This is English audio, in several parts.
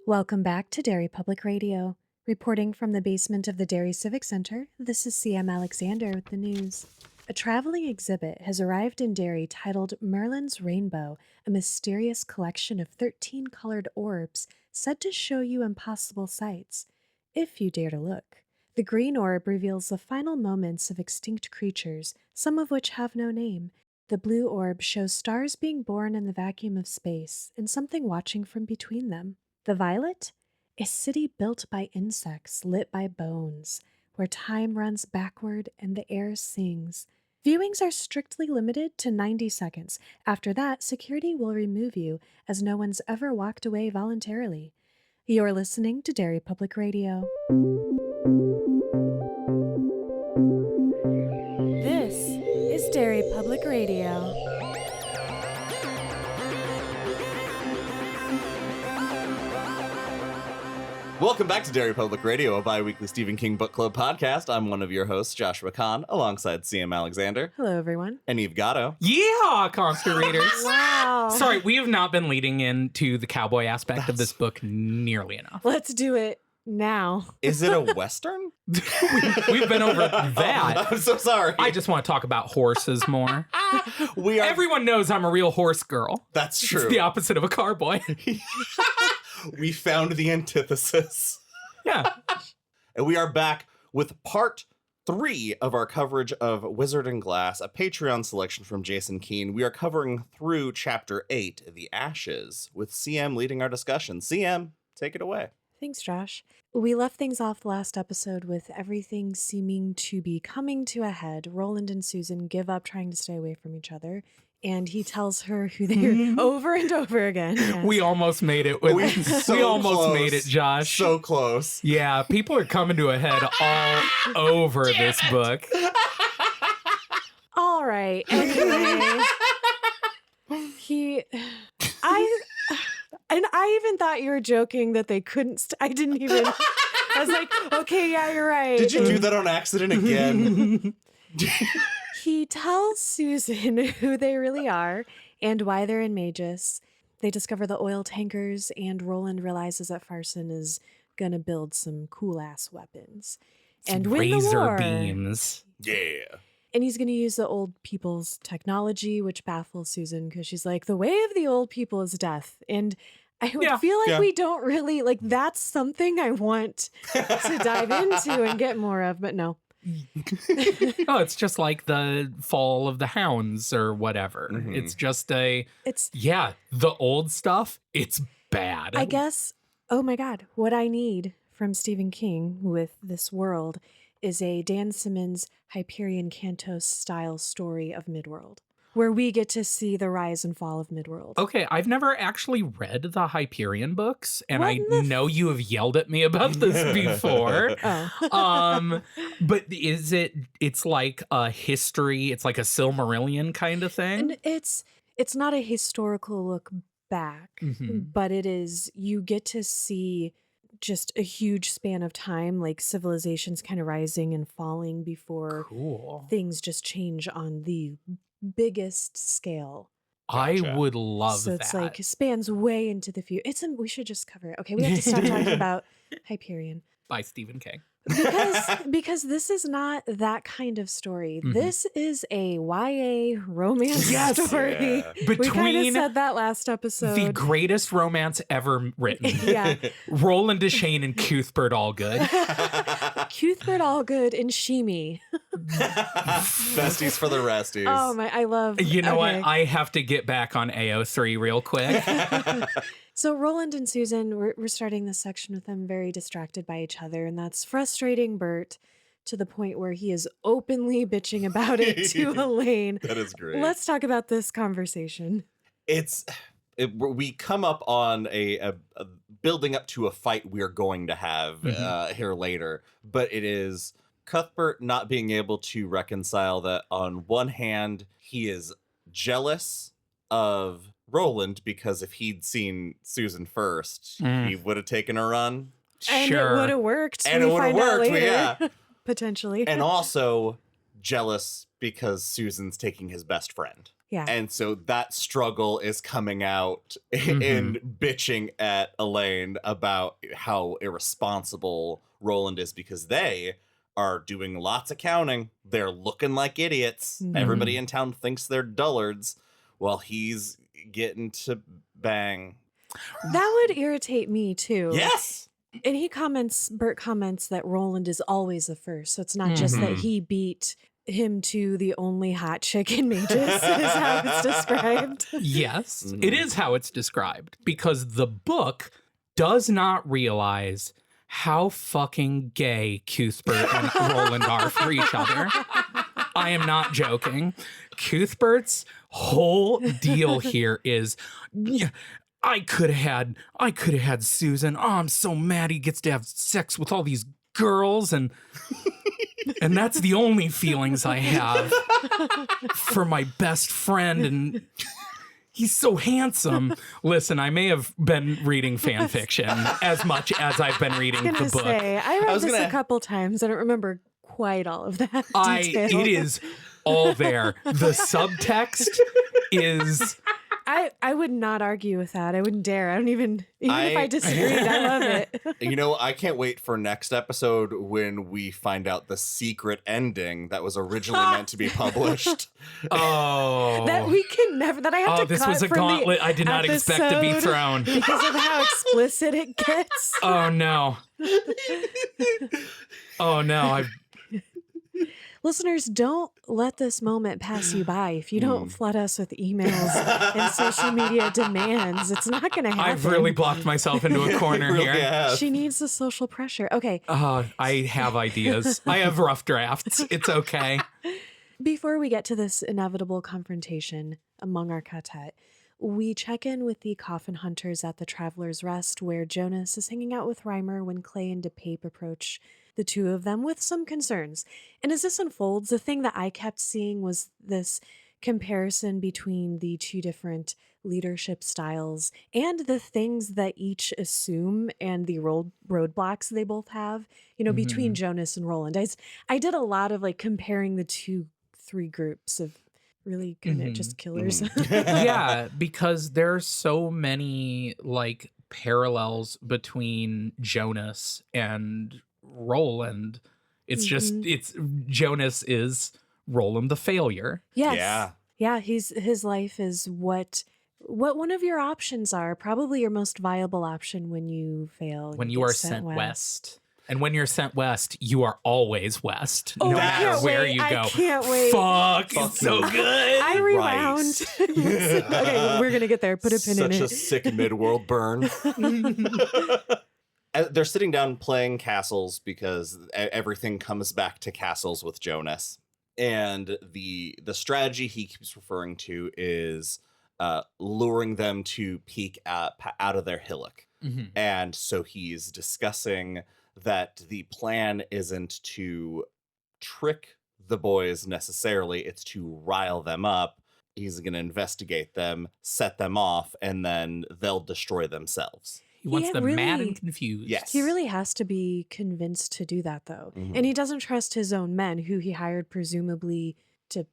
Welcome back to Derry Public Radio. Reporting from the basement of the Derry Civic Center, this is CM Alexander with the news. A traveling exhibit has arrived in Derry titled Merlin's Rainbow, a mysterious collection of 13 colored orbs said to show you impossible sights, if you dare to look. The green orb reveals the final moments of extinct creatures, some of which have no name. The blue orb shows stars being born in the vacuum of space and something watching from between them. The violet? A city built by insects, lit by bones, where time runs backward and the air sings. Viewings are strictly limited to 90 seconds. After that, security will remove you, as no one's ever walked away voluntarily. You're listening to Derry Public Radio. This is Derry Public Radio. Welcome back to Derry Public Radio, a bi-weekly Stephen King book club podcast. I'm one of your hosts, Joshua Kahn, alongside CM Alexander. Hello, everyone. And Eve Gatto. Yeehaw, constant readers. Wow. Sorry, we have not been leading into the cowboy aspect of this book nearly enough. Let's do it now. Is it a Western? We've been over that. I'm so sorry. I just want to talk about horses more. Everyone knows I'm a real horse girl. That's true. It's the opposite of a car boy. We found the antithesis. Yeah. And we are back with part 3 of our coverage of Wizard and Glass, a Patreon selection from Jason Keene. We are covering through chapter 8, The Ashes, with CM leading our discussion. CM, take it away. Thanks, Josh. We left things off last episode with everything seeming to be coming to a head. Roland and Susan give up trying to stay away from each other, and he tells her who they're over and over again. Yes. We almost made it. We almost made it, Josh. So close. Yeah, people are coming to a head all over this book. All right. Anyway, and I even thought you were joking that they couldn't. I didn't even. I was like, okay, yeah, you're right. Did you do that on accident again? He tells Susan who they really are and why they're in Magus. They discover the oil tankers, and Roland realizes that Farson is gonna build some cool-ass weapons and win the Razor war. beams. Yeah. And he's gonna use the old people's technology, which baffles Susan because she's like, the way of the old people is death. And I would feel like we don't really, like, that's something I want to dive into and get more of, but no. Oh, it's just like the Fall of the Hounds or whatever. Mm-hmm. It's just the old stuff, it's bad. I guess, oh my God, what I need from Stephen King with this world is a Dan Simmons Hyperion Cantos style story of Midworld, where we get to see the rise and fall of Midworld. Okay, I've never actually read the Hyperion books, and What I know you have yelled at me about this before. But it's like a history, it's like a Silmarillion kind of thing? And it's not a historical look back, but it is, you get to see just a huge span of time, like civilizations kind of rising and falling before things just change on the biggest scale. Gotcha. I would love so that. It's like spans way into the future. We should just cover it. Okay, we have to stop talking about Hyperion. By Stephen King. Because this is not that kind of story. This is a YA romance story. Yeah. We kind of said that last episode. The greatest romance ever written. Yeah. Roland Deschain and Cuthbert Allgood. Cuthbert Allgood and Shimi. Besties for the resties. Oh my, I love. You know what? I have to get back on AO3 real quick. So Roland and Susan, we're starting this section with them very distracted by each other, and that's frustrating Bert to the point where he is openly bitching about it to Alain. That is great. Let's talk about this conversation. We come up on a building up to a fight we are going to have here later, but it is Cuthbert not being able to reconcile that on one hand, he is jealous of Roland because if he'd seen Susan first, he would have taken a run. And it would have worked. And it would have worked, yeah. Potentially. And also jealous because Susan's taking his best friend. Yeah. And so that struggle is coming out in bitching at Alain about how irresponsible Roland is because they are doing lots of counting. They're looking like idiots. Everybody in town thinks they're dullards while he's getting to bang. That would irritate me too. Yes. And Bert comments that Roland is always the first. So it's not just that he beat him to the only hot chick in Magus, is how it's described. Yes, it is how it's described, because the book does not realize how fucking gay Cuthbert and Roland are for each other. I am not joking. Cuthbert's whole deal here is, I could have had Susan. Oh, I'm so mad he gets to have sex with all these girls, and that's the only feelings I have for my best friend, and he's so handsome. Listen, I may have been reading fan fiction as much as I've been reading the book. I read this a couple times. I don't remember quite all of that detail. It is all there. The subtext is... I would not argue with that. I wouldn't dare. I don't even if I disagreed, I love it. You know, I can't wait for next episode when we find out the secret ending that was originally meant to be published. Oh. That we can never, that I have to this cut was a from gauntlet I did not expect to be thrown. Because of how explicit it gets. Oh, no. Oh, no. Listeners, don't let this moment pass you by. If you don't flood us with emails and social media demands, it's not going to happen. I've really blocked myself into a corner Really here. have. She needs the social pressure. Okay. I have ideas. I have rough drafts. It's okay. Before we get to this inevitable confrontation among our quartet, we check in with the coffin hunters at the Traveler's Rest, where Jonas is hanging out with Reimer when Clay and DePape approach the two of them with some concerns. And as this unfolds, the thing that I kept seeing was this comparison between the two different leadership styles and the things that each assume and the roadblocks they both have, between Jonas and Roland. I did a lot of like comparing the three groups of really kind of just killers. Yeah, because there's so many like parallels between Jonas and Roland. It's just Jonas is Roland the failure. Yes. Yeah, his life is what one of your options are, probably your most viable option when you fail. When you are sent west. And when you're sent west, you are always west, no matter where you go. I can't wait. Fuck, it's so good. I rewound. Okay, we're going to get there. Put a pin in it. Such a sick mid-world burn. They're sitting down playing castles because everything comes back to castles with Jonas. And the strategy he keeps referring to is luring them to peek out of their hillock. And so he's discussing that the plan isn't to trick the boys necessarily, it's to rile them up. He's going to investigate them, set them off, and then they'll destroy themselves. He wants them mad and confused. Yes. He really has to be convinced to do that, though. And he doesn't trust his own men, who he hired presumably to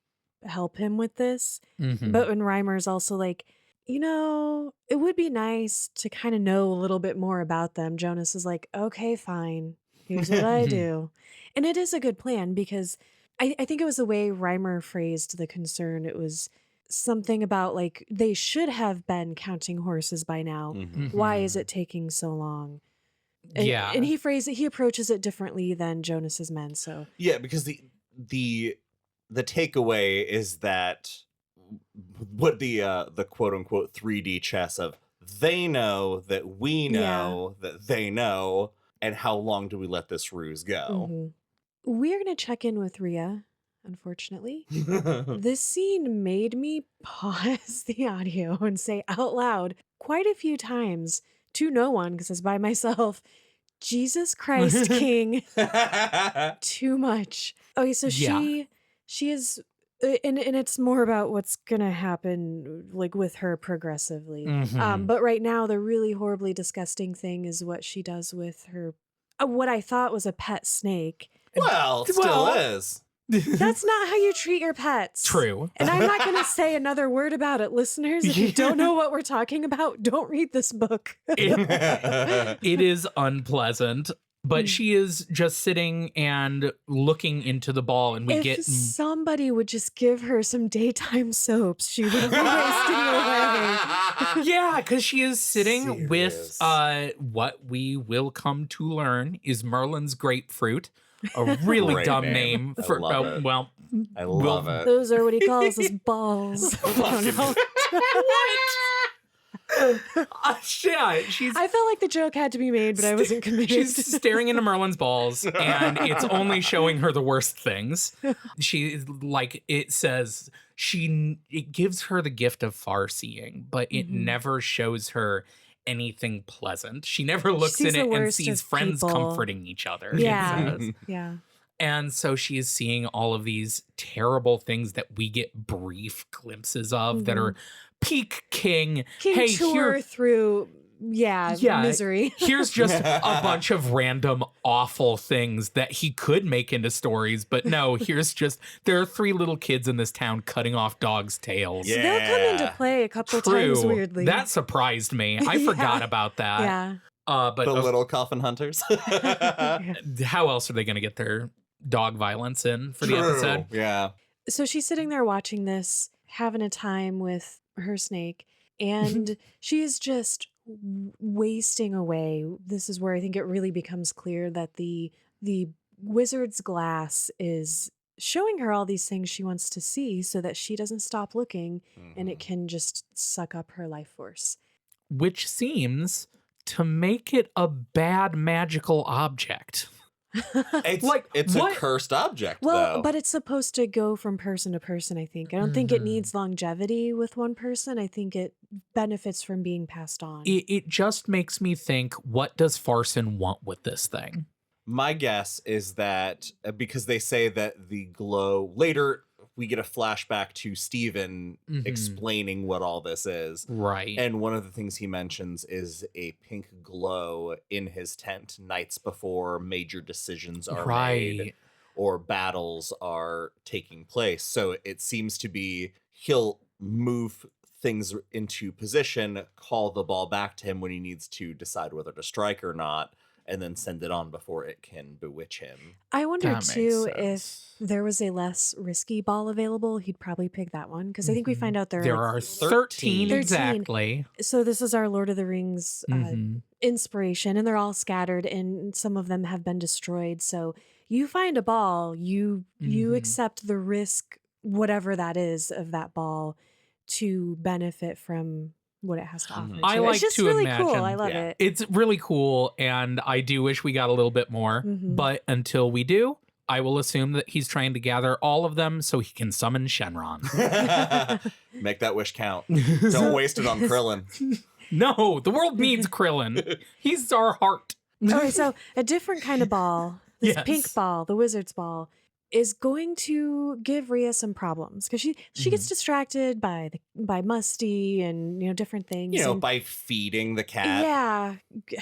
help him with this. But when Reimer's also like, it would be nice to kind of know a little bit more about them, Jonas is like, okay, fine. Here's what I do. And it is a good plan because I think it was the way Reimer phrased the concern. It was something about like, they should have been counting horses by now. Why is it taking so long? And, and he approaches it differently than Jonas's men. So yeah, because the takeaway is that what the quote unquote 3D chess of they know that we know that they know, and how long do we let this ruse go? We're going to check in with Rhea. Unfortunately, this scene made me pause the audio and say out loud quite a few times to no one, because I was by myself, Jesus Christ, King, too much. Okay, so she is, and it's more about what's going to happen like with her progressively. But right now, the really horribly disgusting thing is what she does with her, what I thought was a pet snake. Well, still is. That's not how you treat your pets. True. And I'm not going to say another word about it, listeners. If you don't know what we're talking about, don't read this book. It is unpleasant, but she is just sitting and looking into the ball, and we If get somebody would just give her some daytime soaps, she wouldn't be wasting away. yeah, because she is sitting with Serious. what we will come to learn is Merlin's grapefruit, a really Great dumb name. name I for love it. well. I love it. Those are what he calls his balls. I don't know. Yeah, she's I felt like the joke had to be made, but I wasn't committed. she's staring into Merlin's balls, and it's only showing her the worst things. She like it says it gives her the gift of far seeing, but it never shows her anything pleasant. She never looks sees in the it and worst sees of friends people. comforting each other. it Yeah. says. Yeah. And so she is seeing all of these terrible things that we get brief glimpses of that are peak King. King Hey, tour here, through, misery. here's just a bunch of random awful things that he could make into stories, but no, there are 3 little kids in this town cutting off dogs' tails. Yeah. They'll come into play a couple times weirdly. That surprised me. I forgot about that. Yeah. But The little coffin hunters. how else are they going to get their dog violence in for the True. episode? Yeah. So she's sitting there watching this, having a time with her snake, and she is just wasting away. This is where I think it really becomes clear that the wizard's glass is showing her all these things she wants to see so that she doesn't stop looking and it can just suck up her life force. Which seems to make it a bad magical object. It's what? a cursed object, Well, though. but it's supposed to go from person to person, I think. I don't think it needs longevity with one person. I think it benefits from being passed on. It just makes me think, what does Farson want with this thing? My guess is that because they say that the glow later, we get a flashback to Stephen explaining what all this is. Right. And one of the things he mentions is a pink glow in his tent nights before major decisions are made or battles are taking place. So it seems to be he'll move things into position, call the ball back to him when he needs to decide whether to strike or not, and then send it on before it can bewitch him. I wonder, That too, makes if sense. there was a less risky ball available, he'd probably pick that one. Because I think we find out there There are 13 exactly. So this is our Lord of the Rings inspiration, and they're all scattered, and some of them have been destroyed. So you find a ball, you accept the risk, whatever that is, of that ball to benefit from what it has to offer. I to it. like It's just to really imagine. cool. I love Yeah. it. It's really cool, and I do wish we got a little bit more. But until we do, I will assume that he's trying to gather all of them so he can summon Shenron. Make that wish count. Don't waste it on Krillin. No, the world needs Krillin. He's our heart. All right, so a different kind of ball, this Yes. pink ball, the wizard's ball, is going to give Rhea some problems because she gets distracted by Musty and different things. and, By feeding the cat, yeah,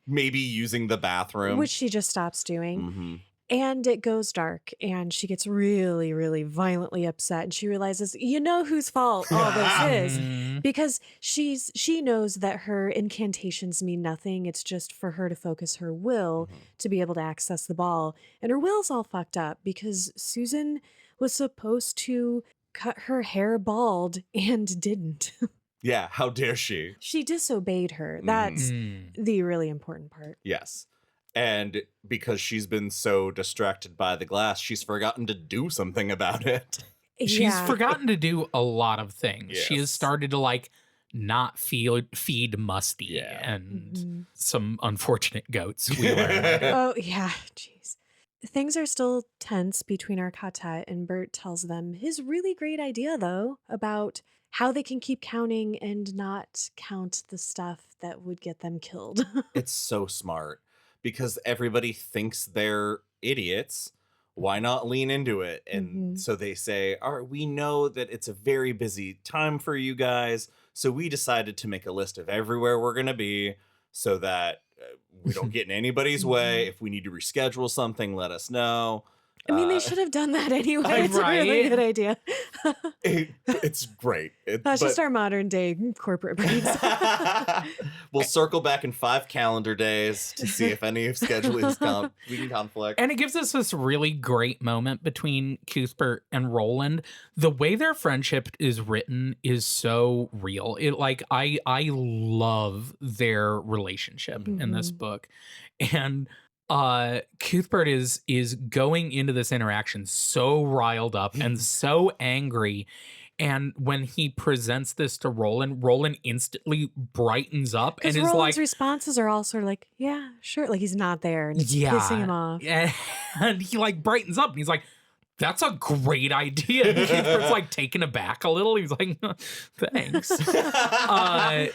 maybe using the bathroom. which she just stops doing. Mhm. And it goes dark, and she gets really, really violently upset, and she realizes, whose fault all this is, because she knows that her incantations mean nothing. It's just for her to focus her will to be able to access the ball, and her will's all fucked up because Susan was supposed to cut her hair bald and didn't. Yeah, how dare she? She disobeyed her. That's the really important part. Yes. And because she's been so distracted by the glass, she's forgotten to do something about it. She's forgotten to do a lot of things. She has Yes. started to not feed Musty and some unfortunate goats we learned. Oh, yeah. Jeez. Things are still tense between our quartet, and Bert tells them his really great idea, though, about how they can keep counting and not count the stuff that would get them killed. It's so smart because everybody thinks they're idiots. Why not lean into it? And so they say, all right, we know that it's a very busy time for you guys. So we decided to make a list of everywhere we're going to be so that we don't get in anybody's way. If we need to reschedule something, let us know. I mean, they should have done that anyway. It's Right? a really good idea. It's great. That's just our modern day corporate brains. We'll circle back in 5 calendar days to see if any of scheduling is between conflict. And it gives us this really great moment between Cuthbert and Roland. The way their friendship is written is so real. I love their relationship in this book. And Cuthbert is going into this interaction so riled up and so angry. And when he presents this to Roland, Roland instantly brightens up and is Roland's like, responses are all sort of like, yeah, sure. Like he's not there and it's pissing him off. And he like brightens up and he's like, that's a great idea. And Cuthbert's like taken aback a little. He's like, thanks.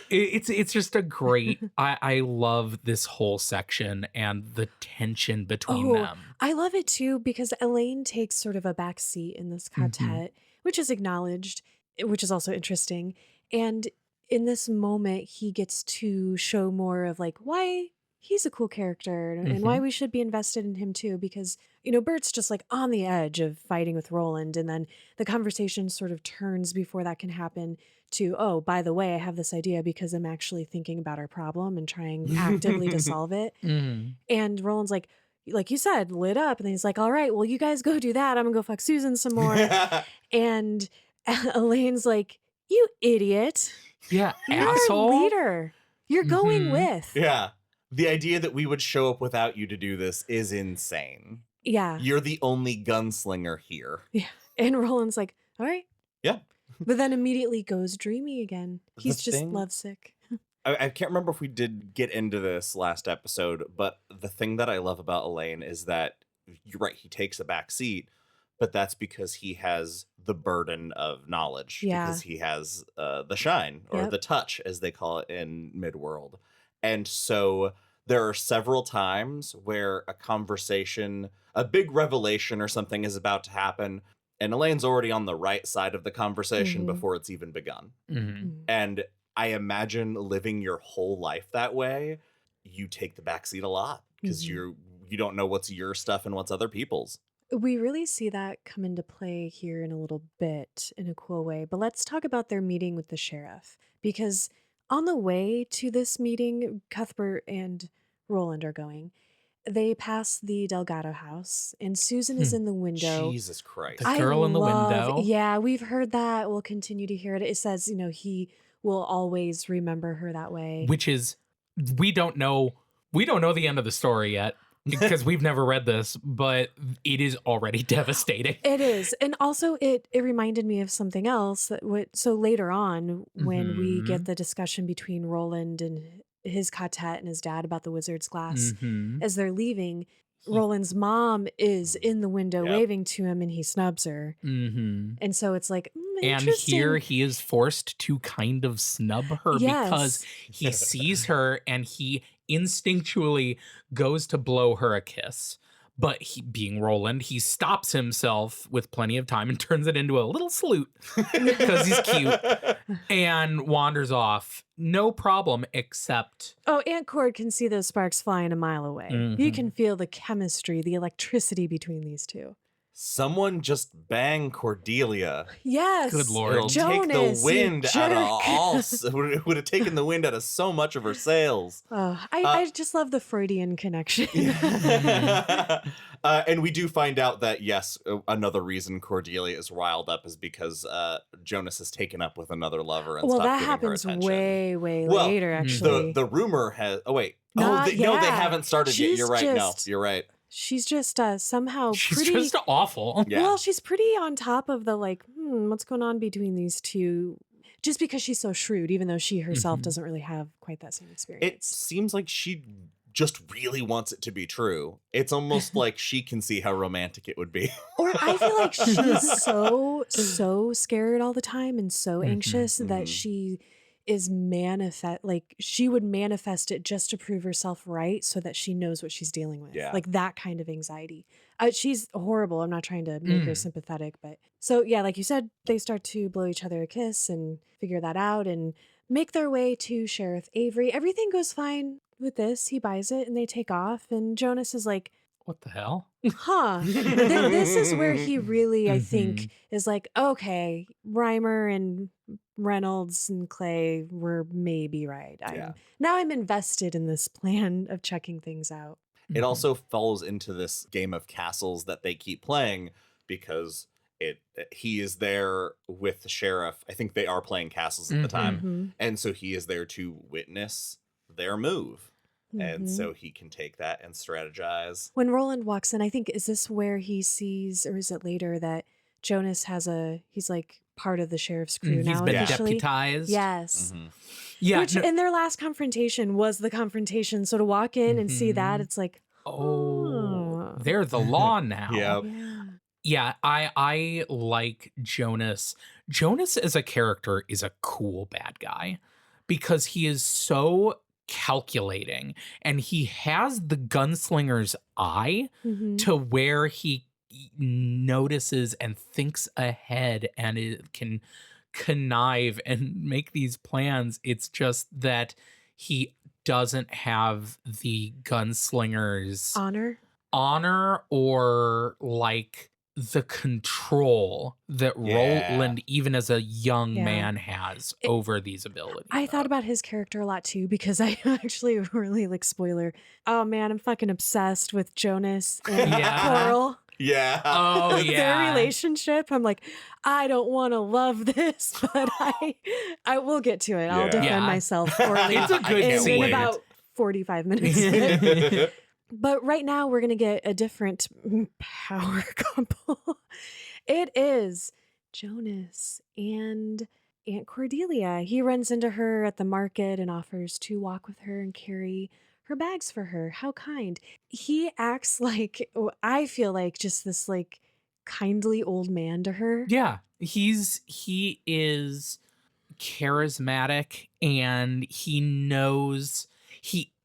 It's just a great, I love this whole section and the tension between them. I love it too because Alain takes sort of a back seat in this quartet, which is acknowledged, which is also interesting. And in this moment, he gets to show more of like why he's a cool character and why we should be invested in him too, because, you know, Bert's just like on the edge of fighting with Roland. And then the conversation sort of turns before that can happen to, oh, by the way, I have this idea because I'm actually thinking about our problem and trying actively to solve it. And Roland's like you said, lit up. And then he's like, all right, well, you guys go do that. I'm gonna go fuck Susan some more. And Elaine's like, you idiot. Yeah, You're asshole. our leader. You're going with. Yeah. The idea that we would show up without you to do this is insane. Yeah. You're the only gunslinger here. Yeah. And Roland's like, all right. Yeah. But then immediately goes dreamy again. He's just thing- lovesick. I can't remember if we did get into this last episode, but the thing that I love about Alain is that, you're right, he takes a back seat, but that's because he has the burden of knowledge. Yeah. Because he has the shine, or Yep. the touch, as they call it in Midworld. And so there are several times where a conversation, a big revelation or something is about to happen, and Elaine's already on the right side of the conversation before it's even begun. And I imagine living your whole life that way, you take the backseat a lot because you don't know what's your stuff and what's other people's. We really see that come into play here in a little bit in a cool way. But let's talk about their meeting with the sheriff, because on the way to this meeting, Cuthbert and Roland are going. They pass the Delgado house, and Susan is in the window. Jesus Christ. The girl in the window. Yeah, we've heard that. We'll continue to hear it. It says, you know, he will always remember her that way. Which is, we don't know the end of the story yet because we've never read this, but it is already devastating. It is. And also it reminded me of something else so later on when we get the discussion between Roland and his quartet and his dad about the wizard's glass, as they're leaving, Roland's mom is in the window waving to him and he snubs her. And so it's like, and here he is forced to kind of snub her because he sees her and he instinctually goes to blow her a kiss. But he, being Roland, he stops himself with plenty of time and turns it into a little salute because he's cute and wanders off. No problem, except... Oh, Aunt Cord can see those sparks flying a mile away. You can feel the chemistry, the electricity between these two. Someone just bang Cordelia. Yes. Good Lord. It'll Jonas, take the wind you out of jerk. all. It would have taken the wind out of so much of her sails. I just love the Freudian connection. And we do find out that, yes, another reason Cordelia is riled up is because Jonas is taken up with another lover and Well, stopped that giving her happens attention. way Well, later, actually. The rumor has... Oh, wait. Not No, they yet. haven't started yet. She's You're right. just- No, you're right. She's just somehow She's pretty... just awful. Yeah. Well, she's pretty on top of the what's going on between these two, just because she's so shrewd, even though she herself doesn't really have quite that same It experience. seems like she just really wants it to be true. It's almost like she can see how romantic it would be. Or I feel like she's so scared all the time and so anxious that she is she would manifest it just to prove herself right so that she knows what she's dealing with. Yeah. Like that kind of anxiety. She's horrible. I'm not trying to make her sympathetic, but so yeah, like you said, they start to blow each other a kiss and figure that out and make their way to Sheriff Avery. Everything goes fine with this. He buys it and they take off. And Jonas is like, What the hell? Huh. This is where he really, I think, Mhm. is like, okay, Reimer and Reynolds and Clay were maybe right. Yeah. Now I'm invested in this plan of checking things out. It Mhm. also falls into this game of castles that they keep playing because he is there with the sheriff. I think they are playing castles at the time. Mhm. And so he is there to witness their move. And Mhm. so he can take that and strategize. When Roland walks in, I think, is this where he sees, or is it later that Jonas he's like part of the sheriff's crew He's now been officially? deputized. Yes. Mhm. Yeah. Which in their last confrontation was the confrontation. So to walk in and see that, Mhm. it's like, Oh, they're the law now. Yep. yeah. Yeah, I like Jonas. Jonas as a character is a cool bad guy because he is so calculating and he has the gunslinger's eye Mhm. to where he notices and thinks ahead and it can connive and make these plans. It's just that he doesn't have the gunslinger's honor or like the control that Yeah. Roland, even as a young Yeah. man, has over these abilities. I thought about his character a lot too because I actually really like spoiler. Oh man, I'm fucking obsessed with Jonas and Yeah. Coral. Yeah. Oh, Their yeah. relationship. I'm like, I don't want to love this, but I will get to it. I'll Yeah. defend Yeah. myself poorly It's a good in scene. about 45 minutes. But right now we're going to get a different power couple. It is Jonas and Aunt Cordelia. He runs into her at the market and offers to walk with her and carry her bags for her. How kind. He acts like, I feel like just this like kindly old man to her. Yeah, he is charismatic and he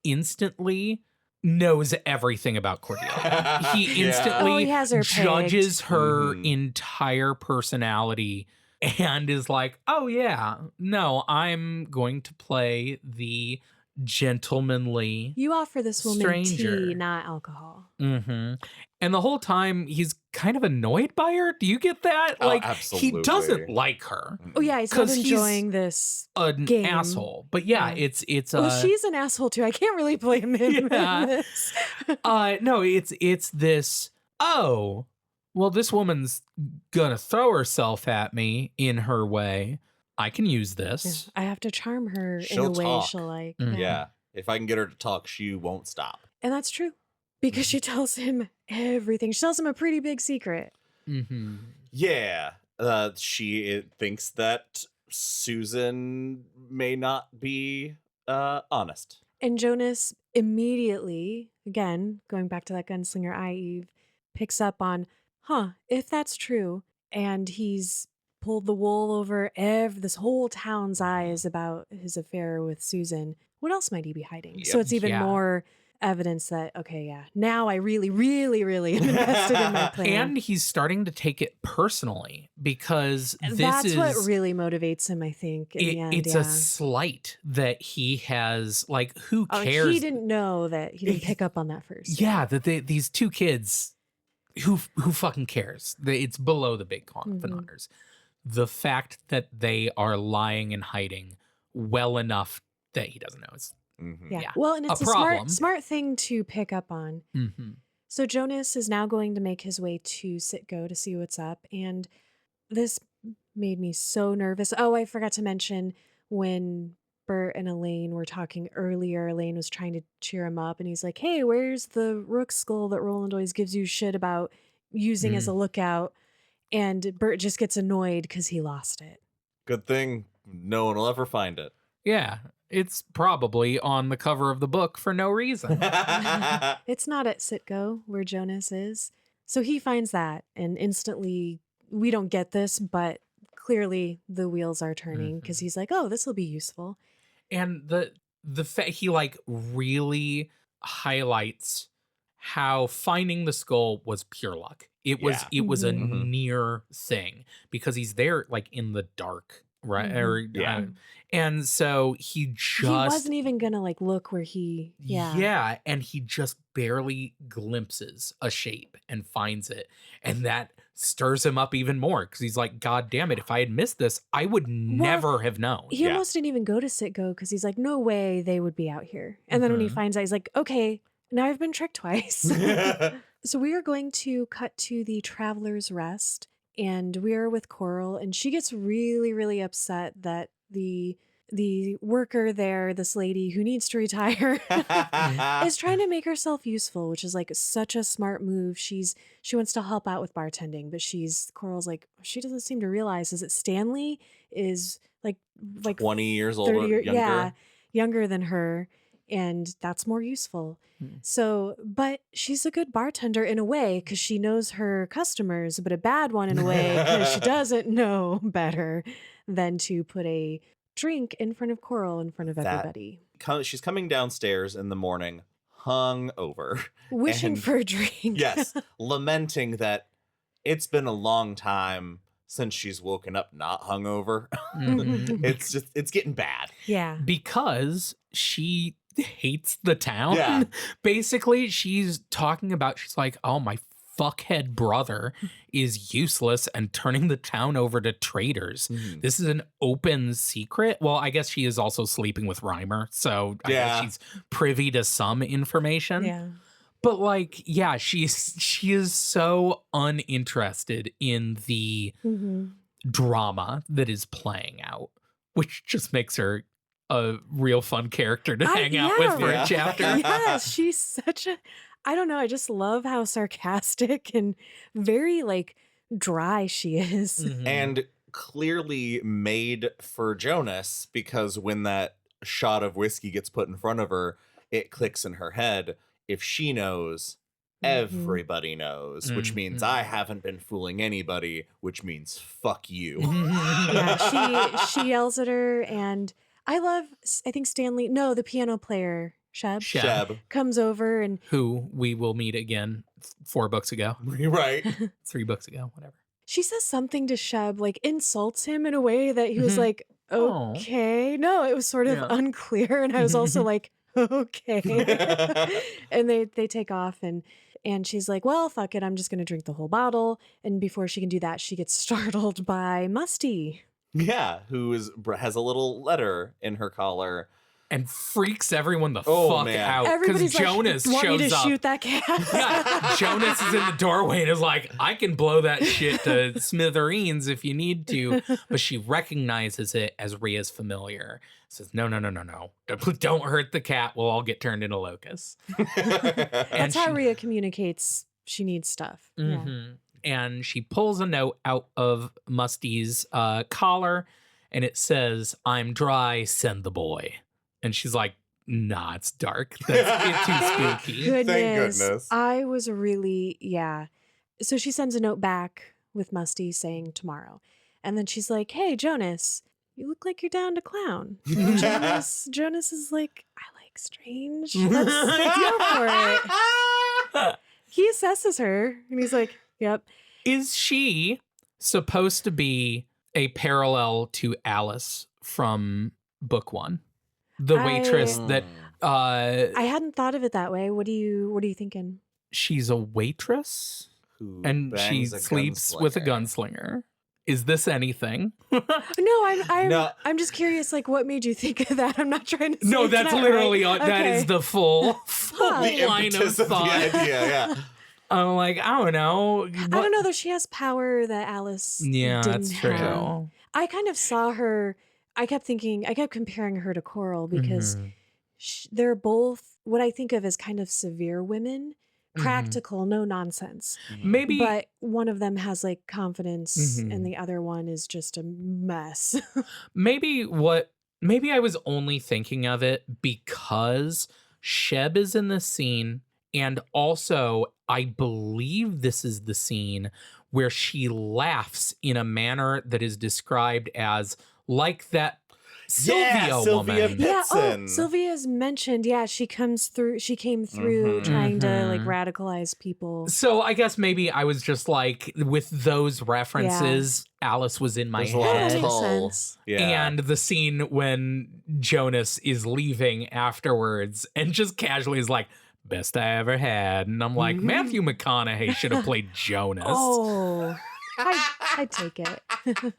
instantly knows everything about Cordelia. He Yeah. instantly Oh, he has her judges her Mhm. entire personality and is like, "Oh yeah, no, I'm going to play the gentlemanly." You offer this woman Stranger. tea, not alcohol. Mm-hmm. And the whole time he's kind of annoyed by her. Do you get that? Oh, Like he absolutely. doesn't like her. Oh yeah, he's not 'Cause he's enjoying this. An Game. asshole. But yeah, Yeah. it's Well, she's an asshole too. I can't really blame him Yeah. in this. no, it's this, oh, well, this woman's gonna throw herself at me in her way. I can use this. I have to charm her in She'll a way talk. she'll like. Mm. Yeah. If I can get her to talk, she won't stop. And that's true. Because she tells him everything. She tells him a pretty big secret. Mm-hmm. Yeah. She thinks that Susan may not be honest. And Jonas immediately, again, going back to that gunslinger eye, Eve, picks up on, if that's true, and he's pulled the wool over this whole town's eyes about his affair with Susan, what else might he be hiding? So Yep. it's even Yeah. more evidence that, okay, yeah, now I really, really, really am invested in my plan. And he's starting to take it personally because this That's is what really motivates him, I think, in the end. it's yeah. a slight that he has, like, who Oh, cares? he didn't know that. He didn't pick up on that first. Yeah, that these two kids, who fucking cares? It's below the big Mm-hmm. confidanters. The fact that they are lying and hiding well enough that he doesn't know is Mhm. Yeah. Yeah. Well, and A it's a problem. smart thing to pick up on. mhm. So Jonas is now going to make his way to Sitgo to see what's up. And this made me so nervous. Oh, I forgot to mention when Bert and Alain were talking earlier, Alain was trying to cheer him up and he's like, hey, where's the rook skull that Roland always gives you shit about using as a lookout? And Bert just gets annoyed because he lost it. Good thing no one will ever find it. Yeah, it's probably on the cover of the book for no reason. It's not at Sitgo where Jonas is. So he finds that and instantly, we don't get this, but clearly the wheels are turning because he's like, oh, this will be useful. And the fact he like really highlights how finding the skull was pure luck. It was Yeah. a Mhm. near thing because he's there like in the dark right? Or and so he wasn't even gonna like look where he and he just barely glimpses a shape and finds it, and that stirs him up even more because he's like, God damn it, if I had missed this, I would never have known. He almost didn't even go to Sitgo because he's like, no way they would be out here. And then when he finds out, he's like, okay, now I've been tricked twice. So we are going to cut to the Traveler's Rest, and we are with Coral, and she gets really, really upset that the worker there, this lady who needs to retire, is trying to make herself useful, which is like such a smart move. She wants to help out with bartending, but Coral's like, she doesn't seem to realize is that Stanley is like 20 years older, younger than her, and that's more useful. So, but she's a good bartender in a way because she knows her customers, but a bad one in a way because she doesn't know better than to put a drink in front of Coral in front of everybody. She's coming downstairs in the morning, hung over, wishing for a drink. Yes, lamenting that it's been a long time since she's woken up not hungover. It's getting bad. Yeah, because she hates the town. Yeah. Basically, she's like, oh, my fuckhead brother is useless and turning the town over to traitors. This is an open secret. Well, I guess she is also sleeping with Reimer, so I guess she's privy to some information. Yeah. But like, yeah, she is so uninterested in the drama that is playing out, which just makes her a real fun character to hang out with for a chapter. Yes, she's such a, I don't know, I just love how sarcastic and very like dry she is. And clearly made for Jonas, because when that shot of whiskey gets put in front of her, it clicks in her head. If she knows, everybody knows, which means I haven't been fooling anybody, which means fuck you. She yells at her, and I think Stanley, no, the piano player, Sheb, comes over, and who we will meet again 4 books ago. Right. 3 books ago, whatever. She says something to Sheb, like insults him in a way that he was like, okay. No, it was sort of unclear. And I was also like, okay. And they take off, and she's like, well, fuck it, I'm just going to drink the whole bottle. And before she can do that, she gets startled by Musty. Yeah, who has a little letter in her collar. And freaks everyone the fuck out. Because Jonas like, shows me to up. Shoot that cat. Yeah, Jonas is in the doorway and is like, I can blow that shit to smithereens if you need to. But she recognizes it as Rhea's familiar. Says, no. Don't hurt the cat. We'll all get turned into locusts. That's how Rhea communicates she needs stuff. Yeah. And she pulls a note out of Musty's collar, and it says, I'm dry, send the boy. And she's like, nah, it's dark. It's too spooky. Thank goodness. I was really, So she sends a note back with Musty saying tomorrow. And then she's like, hey, Jonas, you look like you're down to clown. Jonas is like, I like strange. Let's go for it. He assesses her, and he's like, yep. Is she supposed to be a parallel to Alice from book 1? The waitress that I hadn't thought of it that way. What are you thinking? She's a waitress Who and she sleeps with a gunslinger. Is this anything? No, I'm just curious. Like, what made you think of that? I'm not trying to. No, that's literally right. that is the full the line of thought. thought. The idea, yeah. I'm like, I don't know. I don't know though. She has power that Alice. Yeah, didn't that's true. have. I kind of saw her. I kept comparing her to Coral because they're both what I think of as kind of severe women. Practical, no nonsense. Maybe, but one of them has like confidence, and the other one is just a mess. maybe I was only thinking of it because Sheb is in the scene, and also I believe this is the scene where she laughs in a manner that is described as like that Sylvia woman. Yeah, Pitson. Sylvia's mentioned. Yeah, she came through trying to like radicalize people. So I guess maybe I was just like, with those references, Alice was in my There's a lot That of head. makes pull. sense. Yeah. And the scene when Jonas is leaving afterwards and just casually is like, best I ever had. And I'm like, Matthew McConaughey should have played Jonas. Oh, I'd take it.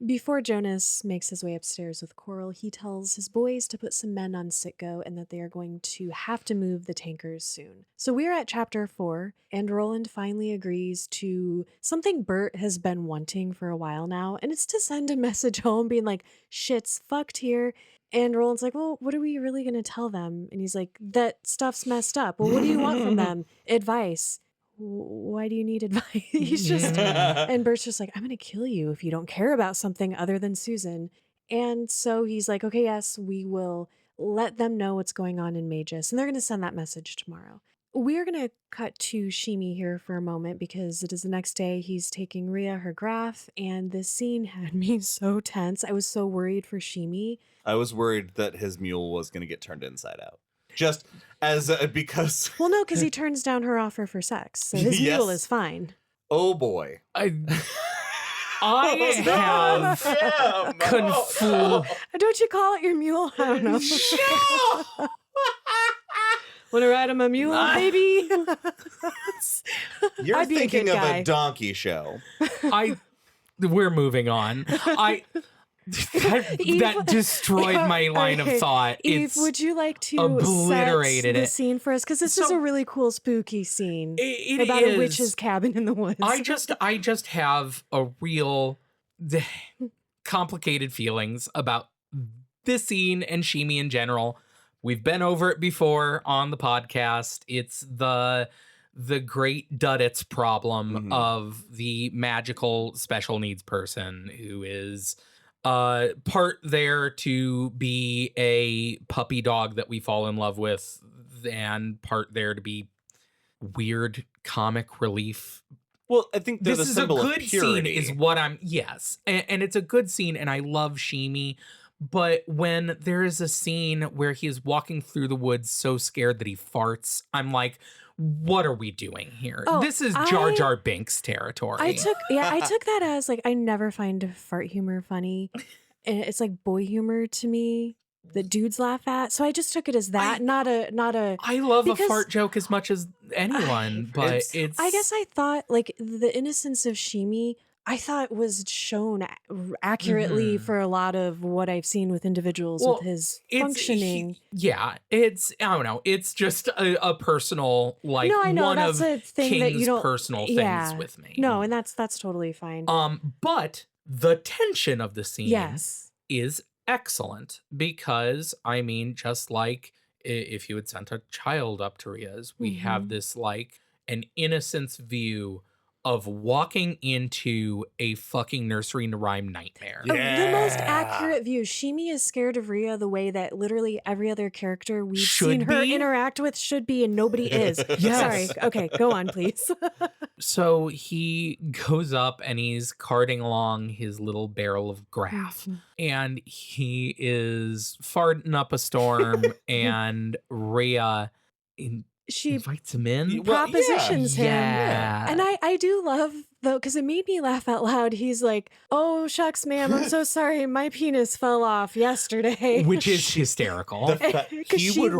Before Jonas makes his way upstairs with Coral, he tells his boys to put some men on Sitgo and that they are going to have to move the tankers soon. So we're at chapter 4, and Roland finally agrees to something Bert has been wanting for a while now, and it's to send a message home being like, shit's fucked here. And Roland's like, well, what are we really going to tell them? And he's like, that stuff's messed up. Well, what do you want from them? Advice. Why do you need advice? He's just, and Bert's just like, I'm going to kill you if you don't care about something other than Susan. And so he's like, okay, yes, we will let them know what's going on in Magus. And they're going to send that message tomorrow. We're going to cut to Shimi here for a moment because it is the next day. He's taking Rhea her graph, and this scene had me so tense. I was so worried for Shimi. I was worried that his mule was going to get turned inside out. Just as because. Well, no, because he turns down her offer for sex. So his Yes. mule is fine. Oh boy. I have confused. Don't you call it your mule? I don't know. Want to ride on my mule, baby? You're I'd be a thinking good of guy. a donkey show. We're moving on. That destroyed my line of thought. Eve, It's would you like to obliterated set the it. scene for us? Because this is So- a really cool, spooky scene it about is. a witch's cabin in the woods. I just have a real complicated feelings about this scene and Shimi in general. We've been over it before on the podcast. It's the great Duddits problem of the magical special needs person who is part there to be a puppy dog that we fall in love with and part there to be weird comic relief. Well, I think they're This the is a symbol good of purity. scene is what I'm and it's a good scene and I love Shimi, but when there is a scene where he is walking through the woods so scared that he farts, I'm like, what are we doing here? Oh, This is Jar Jar Binks territory. I took that as like, I never find fart humor funny. And it's like boy humor to me that dudes laugh at. So I just took it as that, not a. I love a because fart joke as much as anyone, but it's I guess I thought like the innocence of Shimi, I thought was shown accurately for a lot of what I've seen with individuals with his functioning. It's I don't know. It's just a personal like No, I know one that's of a thing King's that you don't personal things with me. No, and that's totally fine. But the tension of the scene Yes. is excellent because I mean, just like if you had sent a child up to Ria's, we have this like an innocence view of walking into a fucking nursery rhyme nightmare. The most accurate view. Shimi is scared of Rhea the way that literally every other character we've seen her interact with should be, and nobody is. Yes. Sorry. Okay, go on, please. So he goes up and he's carting along his little barrel of graph, and he is farting up a storm, and Rhea She invites him in. propositions him. Yeah. And I do love, though, because it made me laugh out loud. He's like, oh, shucks, ma'am, I'm so sorry. My penis fell off yesterday. Which is hysterical. He would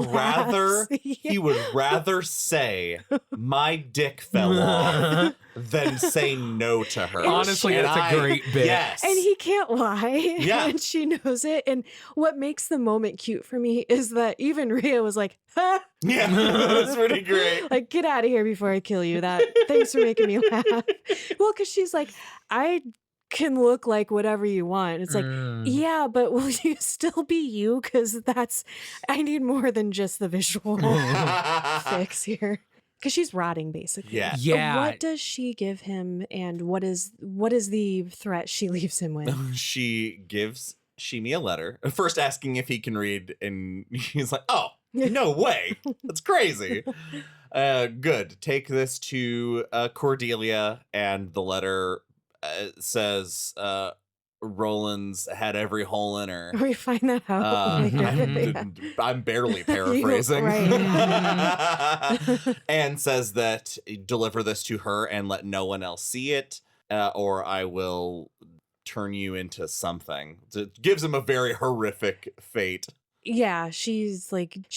rather say my dick fell off than say no to her. Honestly, that's a great bit. Yes. And he can't lie. Yeah. And she knows it. And what makes the moment cute for me is that even Rhea was like, ha! Yeah, that's pretty great. Like, get out of here before I kill you. Thanks for making me laugh. Well, because she's like, I can look like whatever you want. It's like, yeah, but will you still be you? Because I need more than just the visual fix here. Because she's rotting, basically. Yeah. Yeah. What does she give him, and what is the threat she leaves him with? She gives Shimi a letter, first asking if he can read, and he's like, oh, no way. That's crazy. Good. Take this to Cordelia, and the letter says, Roland's had every hole in her. We find that out later. I'm barely paraphrasing. Right. And says that deliver this to her and let no one else see it, or I will turn you into something. It gives him a very horrific fate. Yeah, she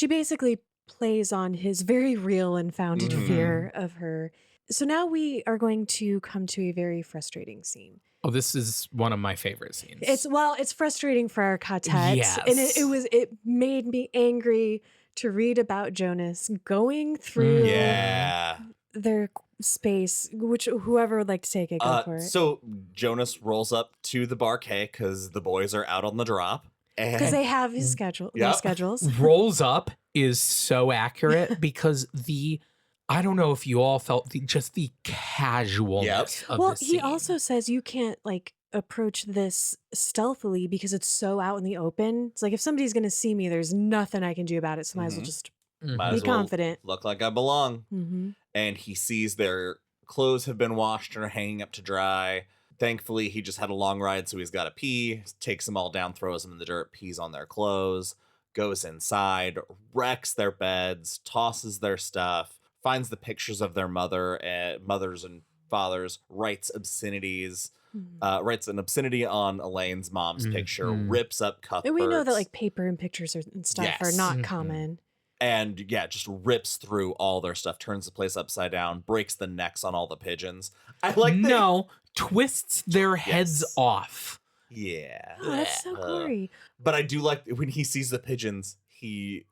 basically plays on his very real and founded fear of her. So now we are going to come to a very frustrating scene. Oh, this is one of my favorite scenes. It's frustrating for our quartet. Yes. And it made me angry to read about Jonas going through their space, which whoever would like to take it, go for it. So Jonas rolls up to the barquet because the boys are out on the drop. Because they have his schedule, their schedules. Rolls up is so accurate because I don't know if you all felt the casualness of the scene. He also says you can't approach this stealthily because it's so out in the open. It's like, if somebody's going to see me, there's nothing I can do about it. So might as well just be confident. Look like I belong. And he sees their clothes have been washed and are hanging up to dry. Thankfully, he just had a long ride, so he's got to pee. Takes them all down, throws them in the dirt, pees on their clothes, goes inside, wrecks their beds, tosses their stuff, finds the pictures of their mothers and fathers, writes obscenities, writes an obscenity on Elaine's mom's picture, rips up Cuthbert's. And we know that paper and pictures and stuff are not common. And just rips through all their stuff, turns the place upside down, breaks the necks on all the pigeons. Twists their heads off. Yeah. Oh, that's so gory. But I do like when he sees the pigeons, he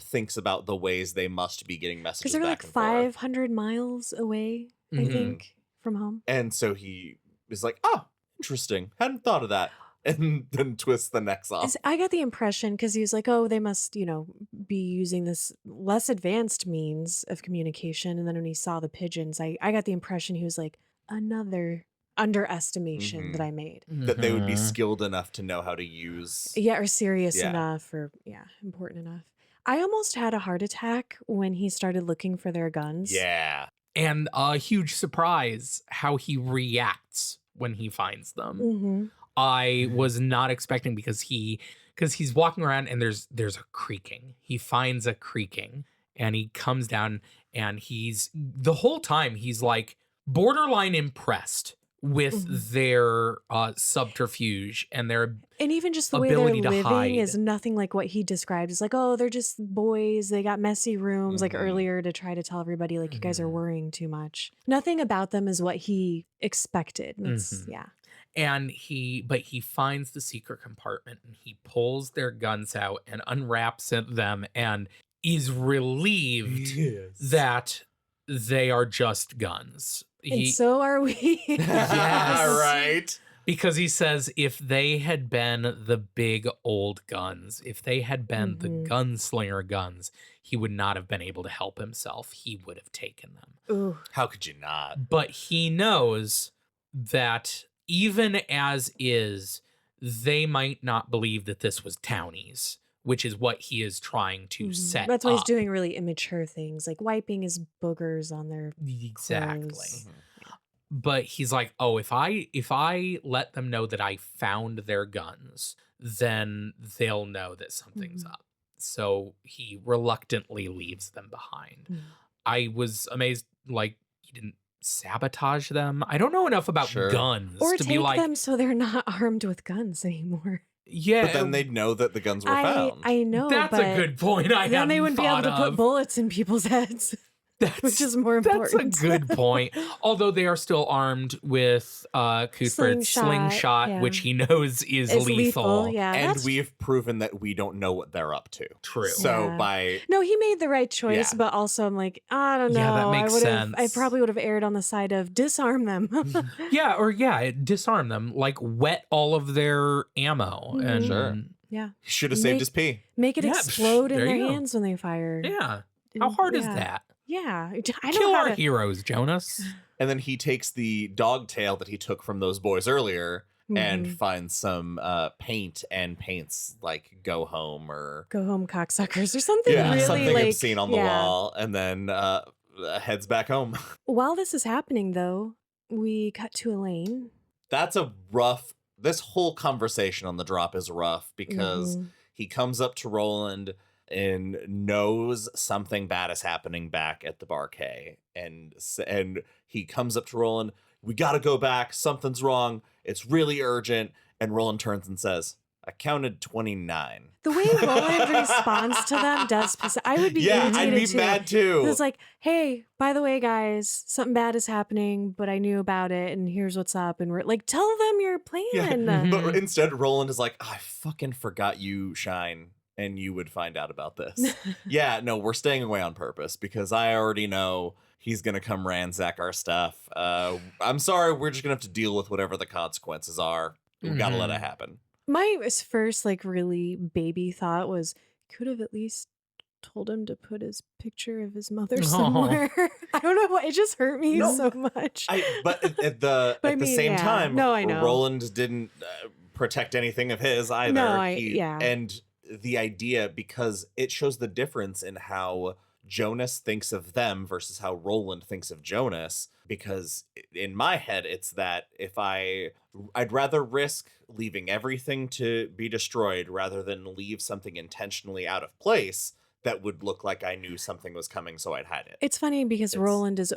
thinks about the ways they must be getting messages back and forth. Because they're 500 miles away, I think, from home. And so he is like, oh, interesting. Hadn't thought of that. And then twists the necks off. I got the impression, because he was like, oh, they must, be using this less advanced means of communication. And then when he saw the pigeons, I got the impression he was like, another underestimation that I made. That they would be skilled enough to know how to use. Yeah, or serious enough, or important enough. I almost had a heart attack when he started looking for their guns. Yeah. And a huge surprise how he reacts when he finds them. I was not expecting because he's walking around and there's a creaking. He finds a creaking and he comes down and the whole time he's borderline impressed with their subterfuge and their and even just the way they're living is nothing like what he described. It's they're just boys. They got messy rooms earlier to try to tell everybody you guys are worrying too much. Nothing about them is what he expected. And he finds the secret compartment and he pulls their guns out and unwraps them and is relieved that they are just guns. And so are we. Yes. Right. Because he says if they had been the big old guns, if they had been the gunslinger guns, he would not have been able to help himself. He would have taken them. Ooh. How could you not? But he knows that even as is, they might not believe that this was townies, which is what he is trying to set That's why up. he's doing really immature things, like wiping his boogers on their Exactly. clothes. But he's like, oh, if I let them know that I found their guns, then they'll know that something's up. So he reluctantly leaves them behind. I was amazed, he didn't sabotage them. I don't know enough about guns or to take be them so they're not armed with guns anymore. Yeah, but then they'd know that the guns were found. I know. That's a good point. Then they wouldn't be able to put bullets in people's heads. Which is more important. That's a good point. Although they are still armed with Cuthbert's slingshot, which he knows is lethal. And we've proven that we don't know what they're up to. True. So No, he made the right choice, but also I'm like, I don't know. Yeah, that makes sense. I probably would have erred on the side of disarm them. Disarm them. Wet all of their ammo. And yeah. He should have saved his pee. Make it explode in their hands when they fire. Yeah. How hard is that? Yeah. I know Kill our heroes, Jonas. And then he takes the dog tail that he took from those boys earlier and finds some paint and paints go home or go home cocksuckers or something. Yeah, really something obscene on the wall, and then heads back home. While this is happening, though, we cut to Alain. That's a rough, this whole conversation on the drop is rough because he comes up to Roland and knows something bad is happening back at the Barquet. And he comes up to Roland, we got to go back. Something's wrong. It's really urgent. And Roland turns and says, I counted 29. The way Roland responds to them does piss. I would be irritated I'd be too. mad too. It's like, hey, by the way, guys, something bad is happening, but I knew about it, and here's what's up. And we're like, tell them your plan. Yeah. But instead, Roland is like, I fucking forgot you shine, and you would find out about this. Yeah, no, we're staying away on purpose because I already know he's going to come ransack our stuff. I'm sorry, we're just going to have to deal with whatever the consequences are. We got to let it happen. My first, like, really baby thought was, could have at least told him to put his picture of his mother somewhere. I don't know why. It just hurt me so much. But at the same time, I know. Roland didn't protect anything of his either. No, And the idea, because it shows the difference in how Jonas thinks of them versus how Roland thinks of Jonas, because in my head it's that I'd rather risk leaving everything to be destroyed rather than leave something intentionally out of place that would look like I knew something was coming, so I'd hide it. It's funny because Roland is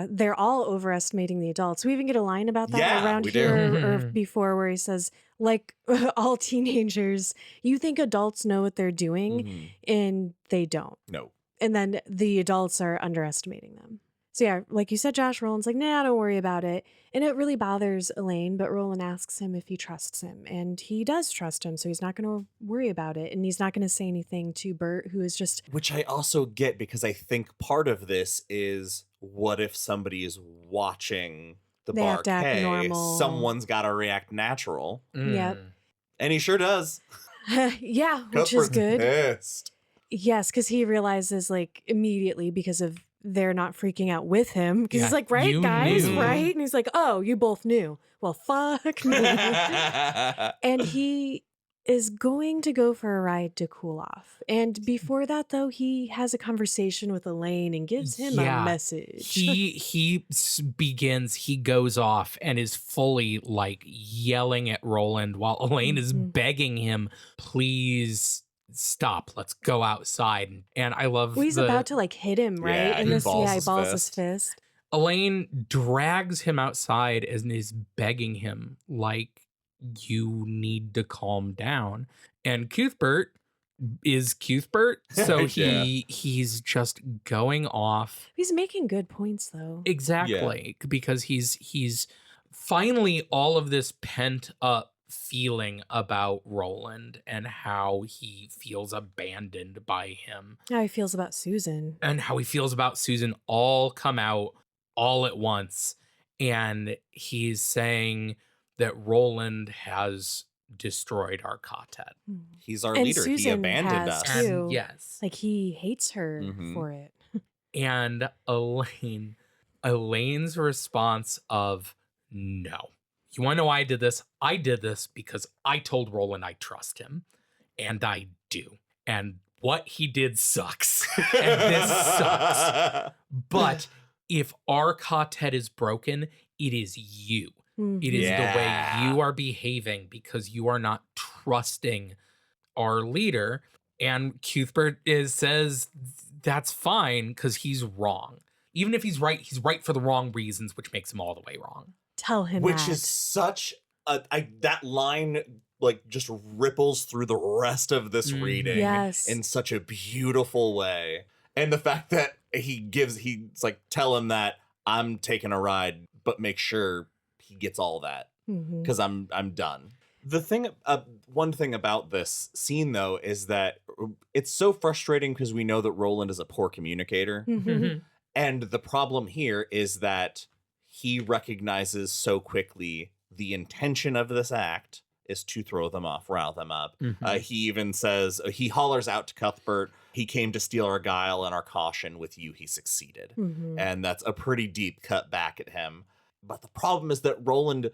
they're all overestimating the adults. We even get a line about that around here or before where he says, like all teenagers, you think adults know what they're doing and they don't. No. And then the adults are underestimating them. So yeah, like you said, Josh, Roland's like, nah, don't worry about it. And it really bothers Alain, but Roland asks him if he trusts him. And he does trust him, so he's not going to worry about it. And he's not going to say anything to Bert, who is just... Which I also get, because I think part of this is, what if somebody is watching the Barquet? Someone's got to react natural. Yep. And he sure does. Yeah, which Cuthbert's is good. Pissed. Yes, because he realizes, like, immediately because of they're not freaking out with him. Because he's like, right, guys, knew. right? And he's like, oh, you both knew. Well, fuck me. And he is going to go for a ride to cool off. And before that, though, he has a conversation with Alain and gives him a message. He goes off and is fully, like, yelling at Roland while Alain is begging him, please stop, let's go outside. And I love he's about to, like, hit him, right? Yeah, and he balls his fist. Alain drags him outside and is begging him, like, you need to calm down. And Cuthbert is Cuthbert, so he's just going off. He's making good points, though. Exactly, because he's finally all of this pent up feeling about Roland and how he feels abandoned by him. How he feels about Susan. And how he feels about Susan all come out all at once. And he's saying that Roland has destroyed our quartet. He's our and leader. Susan he abandoned us. Too. And yes. Like, he hates her for it. And Elaine's response of, no. You want to know why I did this? I did this because I told Roland I trust him. And I do. And what he did sucks. And this sucks. But if our quartet is broken, it is you. It is the way you are behaving because you are not trusting our leader. And Cuthbert says that's fine because he's wrong. Even if he's right for the wrong reasons, which makes him all the way wrong. Tell him Which is such that line, like, just ripples through the rest of this reading in such a beautiful way. And the fact that he's like, tell him that I'm taking a ride, but make sure he gets all that because I'm done. One thing about this scene, though, is that it's so frustrating because we know that Roland is a poor communicator. And the problem here is that he recognizes so quickly the intention of this act is to throw them off, rile them up. He even says, he hollers out to Cuthbert, he came to steal our guile and our caution. With you, he succeeded. And that's a pretty deep cut back at him. But the problem is that Roland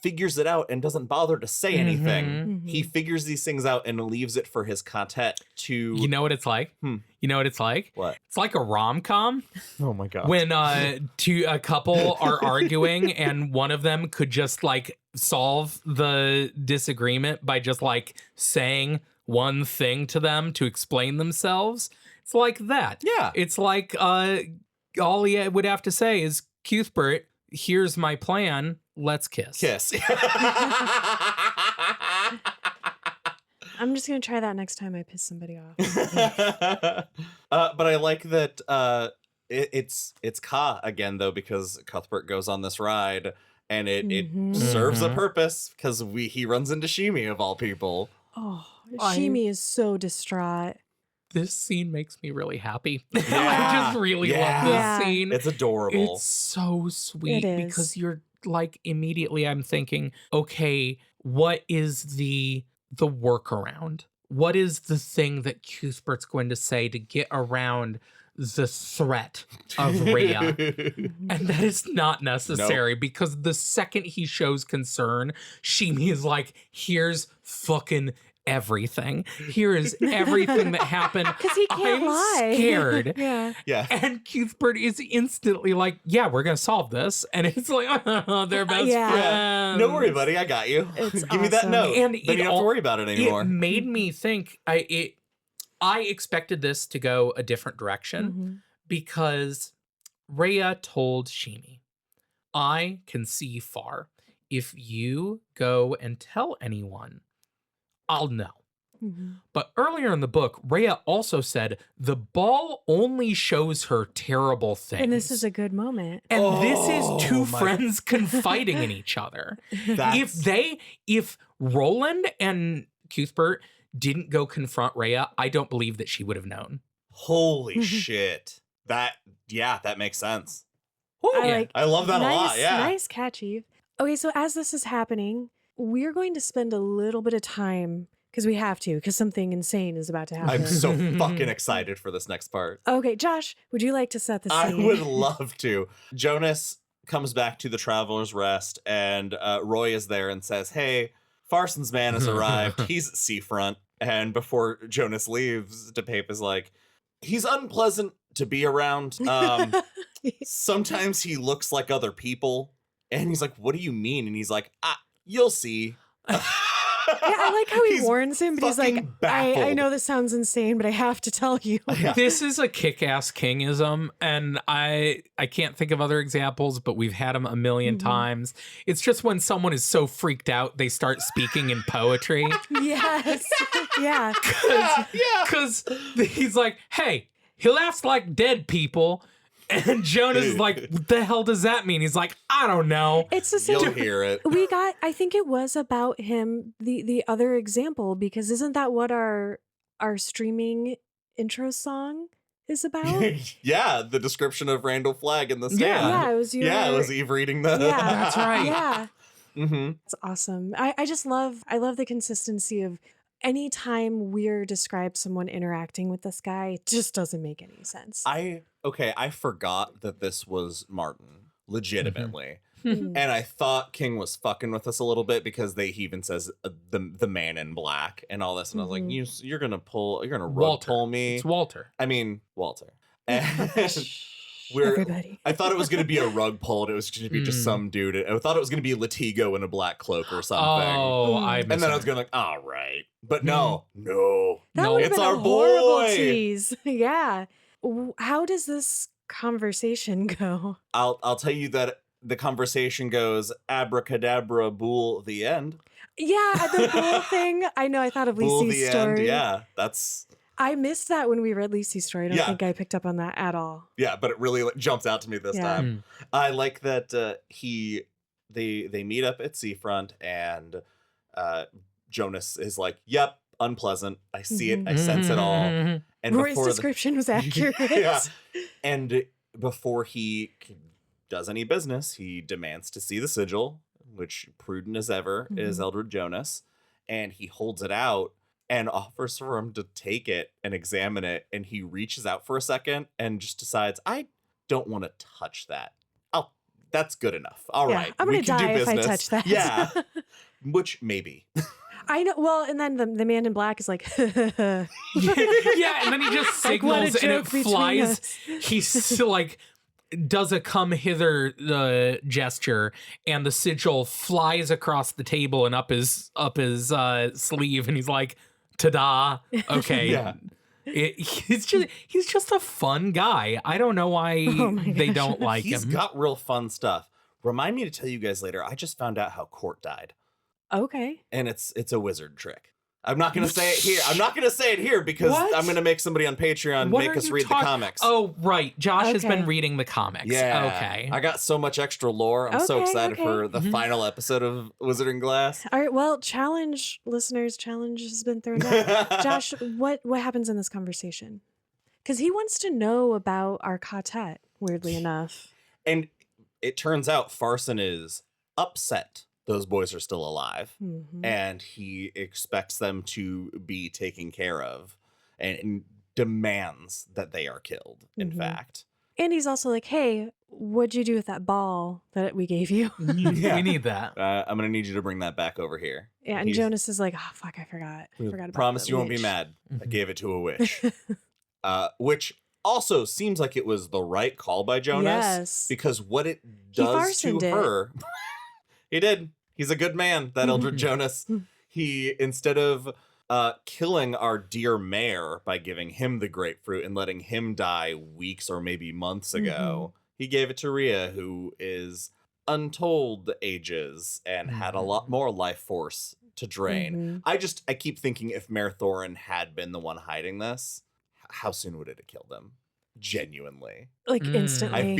figures it out and doesn't bother to say anything. Mhm. He figures these things out and leaves it for his quartet to... You know what it's like? You know what it's like? What? It's like a rom-com Oh my God. when a couple are arguing and one of them could just like solve the disagreement by just like saying one thing to them to explain themselves. It's like that. Yeah. It's like all he would have to say is, Cuthbert, here's my plan. Let's kiss. Kiss. I'm just gonna try that next time I piss somebody off. But I like that it's Ka again, though, because Cuthbert goes on this ride and it Mhm. serves a Mhm. purpose because he runs into Shimi of all people. Oh, Shimi is so distraught. This scene makes me really happy. Yeah. I just really love Yeah. this Yeah. scene. It's adorable. It's so sweet It because is. you're like, immediately I'm thinking, okay, what is the workaround? What is the thing that Cuthbert's going to say to get around the threat of Rhea? And that is not necessary because the second he shows concern, Shimi is like, here's fucking everything. Here is everything that happened. Because he can't I'm lie. scared. Yeah. Yeah. And Cuthbert is instantly like, yeah, we're going to solve this. And it's like, oh, they're best Yeah. friends. No worry, buddy. I got you. It's Give me that awesome. note. And then you don't have to worry about it anymore. It made me think, I expected this to go a different direction Mhm. because Rhea told Shimi, I can see far. If you go and tell anyone, I'll know. Mhm. But earlier in the book, Rhea also said the ball only shows her terrible things. And this is a good moment. And this is two my- friends confiding in each other. That's- If Roland and Cuthbert didn't go confront Rhea, I don't believe that she would have known. Holy shit. That makes sense. Woo, I love that a lot. Yeah. Nice catchy. Okay, so as this is happening, we're going to spend a little bit of time because we have to, because something insane is about to happen. I'm so fucking excited for this next part. Okay, Josh, would you like to set the I scene? would love to. Jonas comes back to the Traveler's Rest, and Roy is there and says, hey, Farson's man has arrived. He's at seafront. And before Jonas leaves, DePape is like, he's unpleasant to be around. Sometimes he looks like other people. And he's like, what do you mean? And he's like, you'll see. Yeah, I like how he He's warns him, but he's like, fucking I baffled. know this sounds insane, but I have to tell you. Yeah. This is a kick-ass kingism, and I can't think of other examples, but we've had them a million times. It's just when someone is so freaked out, they start speaking in poetry. Yes. Yeah. Yeah. Because he's like, hey, he laughs like dead people. And Jonas is like, what the hell does that mean? He's like, I don't know. It's the same. You'll hear it. We got, I think it was about him, the other example, because isn't that what our streaming intro song is about? Yeah, the description of Randall Flagg in the stand. Yeah, it was you. Yeah, it was Eve reading the... Yeah, That's right. Yeah. Mm-hmm. It's awesome. I just love the consistency of anytime we're describe someone interacting with this guy, it just doesn't make any sense. I forgot that this was Martin, legitimately. Mm. And I thought King was fucking with us a little bit because he even says the man in black and all this. And I was like, you're going to rug Walter. pull me. It's Walter. I mean, Walter. And Everybody. I thought it was going to be a rug pull. And it was going to be just some dude. I thought it was going to be Latigo in a black cloak or something. Oh, I And then I was going like, all right. But no. That No, would have it's been our a horrible boy. tease. Yeah. How does this conversation go? I'll tell you that the conversation goes abracadabra, bool, the end. Yeah, the bull thing. I know. I thought of Bool, Lisi's the story. end. Yeah, that's... I missed that when we read Lisi's story. I don't think I picked up on that at all. Yeah, but it really jumps out to me this Yeah. time. I like that they meet up at Seafront and Jonas is like, yep, unpleasant. I see it. I sense it all. And Roy's before description was accurate. Yeah. And before he does any business, he demands to see the sigil, which, prudent as ever, is Eldred Jonas. And he holds it out and offers for him to take it and examine it. And he reaches out for a second and just decides, I don't want to touch that. that's good enough. All Yeah, right, I'm we gonna can die do if I business. touch that. Yeah, which maybe. I know. Well, and then the man in black is like, Yeah, and then he just Like, what a signals and it joke between flies. us. He's like does a come hither gesture, and the sigil flies across the table and up his sleeve, and he's like, "Ta-da!" Okay, Yeah. He's just a fun guy. I don't know why they gosh. don't like He's him. got real fun stuff. Remind me to tell you guys later. I just found out how Court died, okay. and it's a wizard trick. I'm not going to say it here. I'm not going to say it here because What? I'm going to make somebody on Patreon What make are us you read the comics. Oh, right. Josh has Okay. been reading the comics. Yeah. Okay. I got so much extra lore. I'm so Okay, excited okay. for the Mhm. final episode of Wizarding Glass. All right. Well, listeners, challenge has been thrown out. Josh, what happens in this conversation? Because he wants to know about our quartet, weirdly enough. And it turns out Farson is upset those boys are still alive. Mhm. And he expects them to be taken care of and demands that they are killed, in Mhm. fact. And he's also like, hey, what'd you do with that ball that we gave you? Yeah. We need that. I'm going to need you to bring that back over here. Yeah, and He's- Jonas is like, oh, fuck, I forgot. I forgot about Promise the you won't be witch." mad. I Mhm. gave it to a witch. Which also seems like it was the right call by Jonas. Yes. Because what it He does to Farsoned it. her... He did. He's a good man, that Eldred Jonas. He, instead of killing our dear mayor by giving him the grapefruit and letting him die weeks or maybe months ago, he gave it to Rhea, who is untold ages and had a lot more life force to drain. Mhm. I keep thinking if Mayor Thorin had been the one hiding this, how soon would it have killed him? Genuinely. Like Mm. instantly.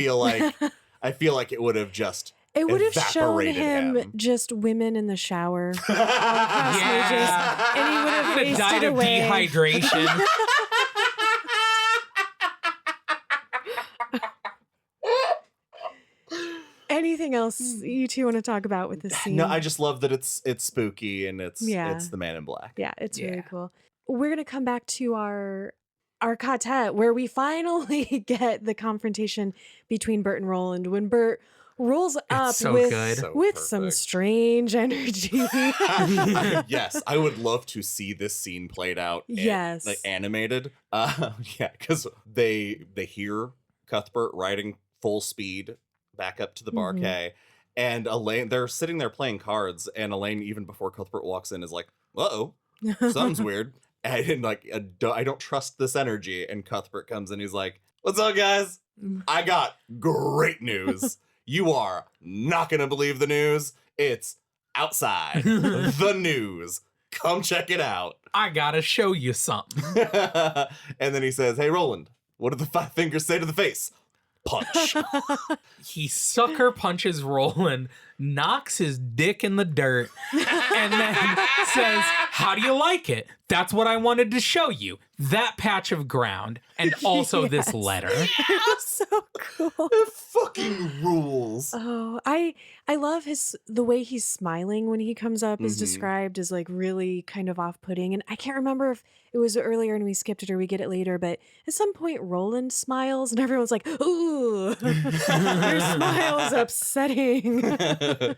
I feel like it would have just it would have shown evaporated him, him. just women in the shower. Yeah. And he would have Could have died wasted of away. dehydration. Anything else you two want to talk about with this scene? No, I just love that it's spooky and it's Yeah. the Man in Black. Yeah, it's really Yeah. cool. We're gonna come back to our quartet where we finally get the confrontation between Bert and Roland when Bert rolls up so with good. So some perfect. strange energy. Yes, I would love to see this scene played out. Yes. Like animated. Yeah, because they hear Cuthbert riding full speed back up to the Mhm. barquet, and Alain, they're sitting there playing cards, and Alain, even before Cuthbert walks in, is like, "Uh-oh, something's weird." And like, I don't trust this energy. And Cuthbert comes in, he's like, "What's up, guys? I got great news. You are not gonna believe the news. It's outside. The news. Come check it out." I gotta show you something. And then he says, "Hey, Roland, what do the five fingers say to the face?" Punch. He sucker punches Roland, knocks his dick in the dirt, and then says, "How do you like it? That's what I wanted to show you. That patch of ground, and also this Yes. letter." It was so cool. It fucking rules. Oh, I love the way he's smiling when he comes up is Mhm. described as like really kind of off-putting. And I can't remember if it was earlier and we skipped it or we get it later, but at some point Roland smiles and everyone's like, "Ooh, your smile is upsetting."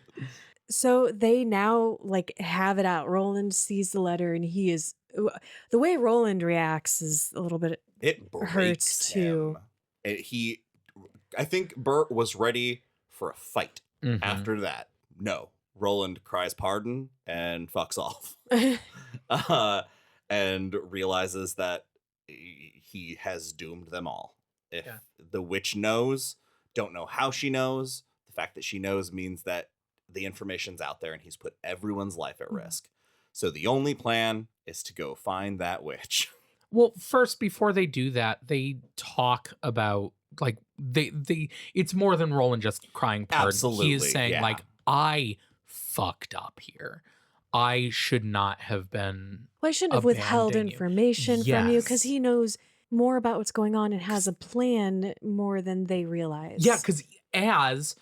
So they now like have it out. Roland sees the letter and he is the way Roland reacts is a little bit It breaks hurts, too. him. I think Bert was ready for a fight. Mhm. After that, no. Roland cries pardon and fucks off. And realizes that he has doomed them all. If Yeah. the witch knows, don't know how she knows, the fact that she knows means that the information's out there and he's put everyone's life at risk. So the only plan is to go find that witch. Well, first, before they do that, they talk about like they it's more than Roland just crying pardon. He Absolutely, is saying yeah. like, "I fucked up here. I should not have been." Well, I shouldn't have withheld Abandon you. information from you because Yes. he knows more about what's going on and has a plan more than they realize. Yeah, because as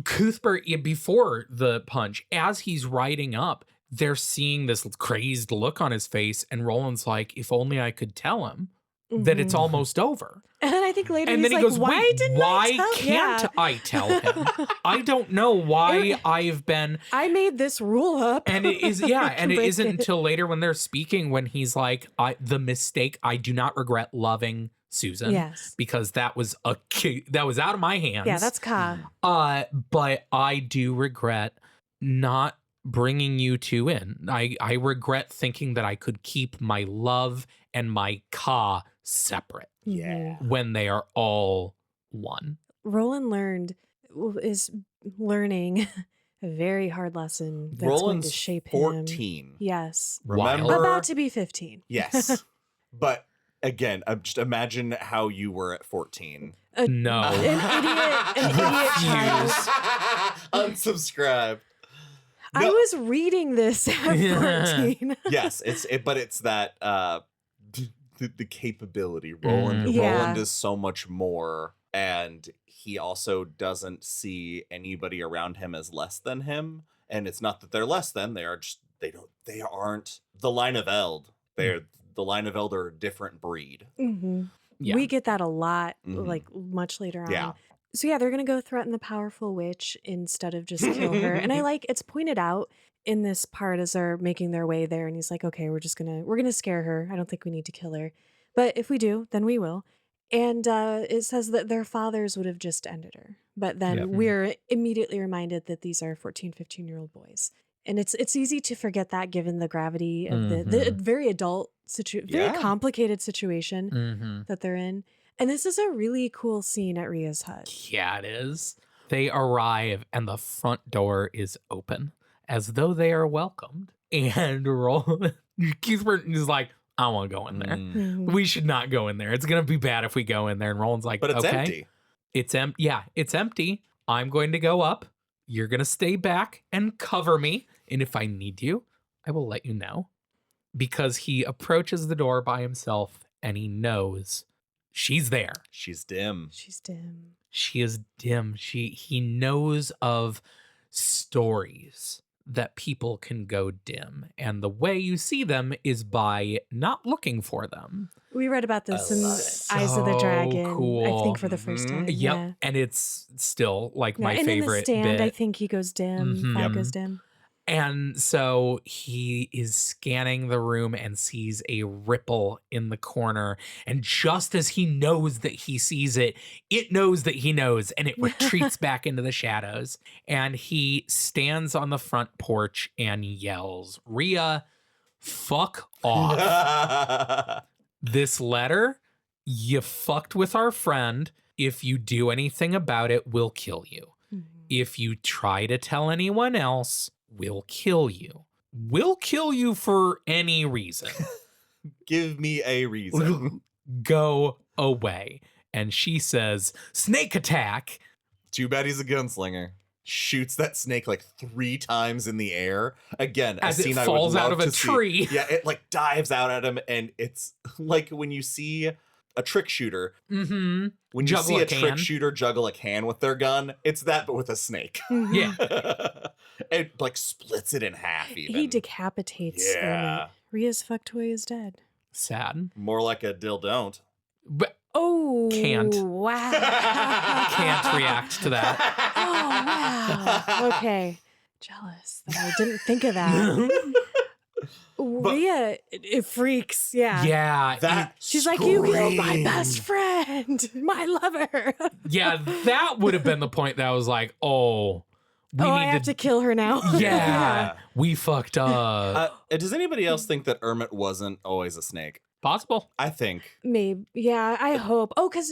Cuthbert, before the punch, as he's riding up, they're seeing this crazed look on his face, and Roland's like, "If only I could tell him that it's almost over. And then I think later And he's then he like, goes, why wait, didn't why I tell? can't I tell him? I don't know why I've been. I made this rule up. And it is, and it Break isn't it. until later when they're speaking when he's like, the mistake, I do not regret loving Susan. Yes. Because that was that was out of my hands. Yeah, that's Ka. But I do regret not bringing you two in. I regret thinking that I could keep my love and my Ka separate. Yeah. When they are all one. Roland is learning a very hard lesson that's going Roland's to shape 14. him. Yes. Remember? About to be 15. Yes. But again, just imagine how you were at 14. No. An idiot child. Unsubscribe. I was reading this at 14. Yes, but it's that the capability. Roland Yeah. Roland is so much more, and he also doesn't see anybody around him as less than him. And it's not that they're less than, they aren't the line of Eld. The line of Eld are a different breed. Mm-hmm. Yeah. We get that a lot, Mhm. like much later on. Yeah. So yeah, they're gonna go threaten the powerful witch instead of just kill her. And I like it's pointed out in this part as they're making their way there, and he's like, "Okay, we're gonna scare her. I don't think we need to kill her, but if we do, then we will." And it says that their fathers would have just ended her, but then Yep. we're immediately reminded that these are 14, 15-year-old boys, and it's easy to forget that given the gravity of the very adult very Yeah. complicated situation Mm-hmm. that they're in. And this is a really cool scene at Rhea's hut. Yeah, it is. They arrive and the front door is open as though they are welcomed. And Cuthbert is like, I don't want to go in there. Mhm. We should not go in there. It's going to be bad if we go in there. And Roland's like, But it's okay. empty. It's empty. Yeah, it's empty. I'm going to go up. You're going to stay back and cover me. And if I need you, I will let you know. Because he approaches the door by himself and he knows she's there. She's dim. She's dim. She is dim. He knows of stories that people can go dim. And the way you see them is by not looking for them. We read about this I in love it. Eyes of the So Dragon, I cool. think, for the first Mhm. time. Yep. Yeah. And it's still like my and favorite in the stand, bit. I think he goes dim. Mhm. Fog Yep. goes dim. And so he is scanning the room and sees a ripple in the corner. And just as he knows that he sees it, it knows that he knows, and it retreats back into the shadows. And he stands on the front porch and yells, Rhea, fuck off. This letter, you fucked with our friend. If you do anything about it, we'll kill you. Mhm. If you try to tell anyone else, we'll kill you. We'll kill you for any reason. Give me a reason. Go away. And she says, snake attack. Too bad he's a gunslinger. Shoots that snake like 3 times in the air. Again, As a it scene falls I would out love of a to see. tree. Yeah, it like dives out at him, and it's like when you see a trick shooter. Mm-hmm. When you Juggle see a a trick can. shooter juggle a can with their gun, it's that, but with a snake. Mhm. Yeah. It like splits it in half. Even He decapitates Yeah. Ermit. Rhea's fuck toy is dead. Sad. more like a dill don't. But Oh, Can't. Wow. can't react to that. Oh, wow. Okay. Jealous that I didn't think of that. Rhea, it freaks. Yeah. Yeah. That She's like, you killed my scream. best friend, my lover. Yeah, that would have been the point that I was like, oh, we I need have to kill her now. Yeah, we fucked up. Does anybody else think that Ermit wasn't always a snake? Possible. I think. Maybe. Yeah, I hope. Oh, because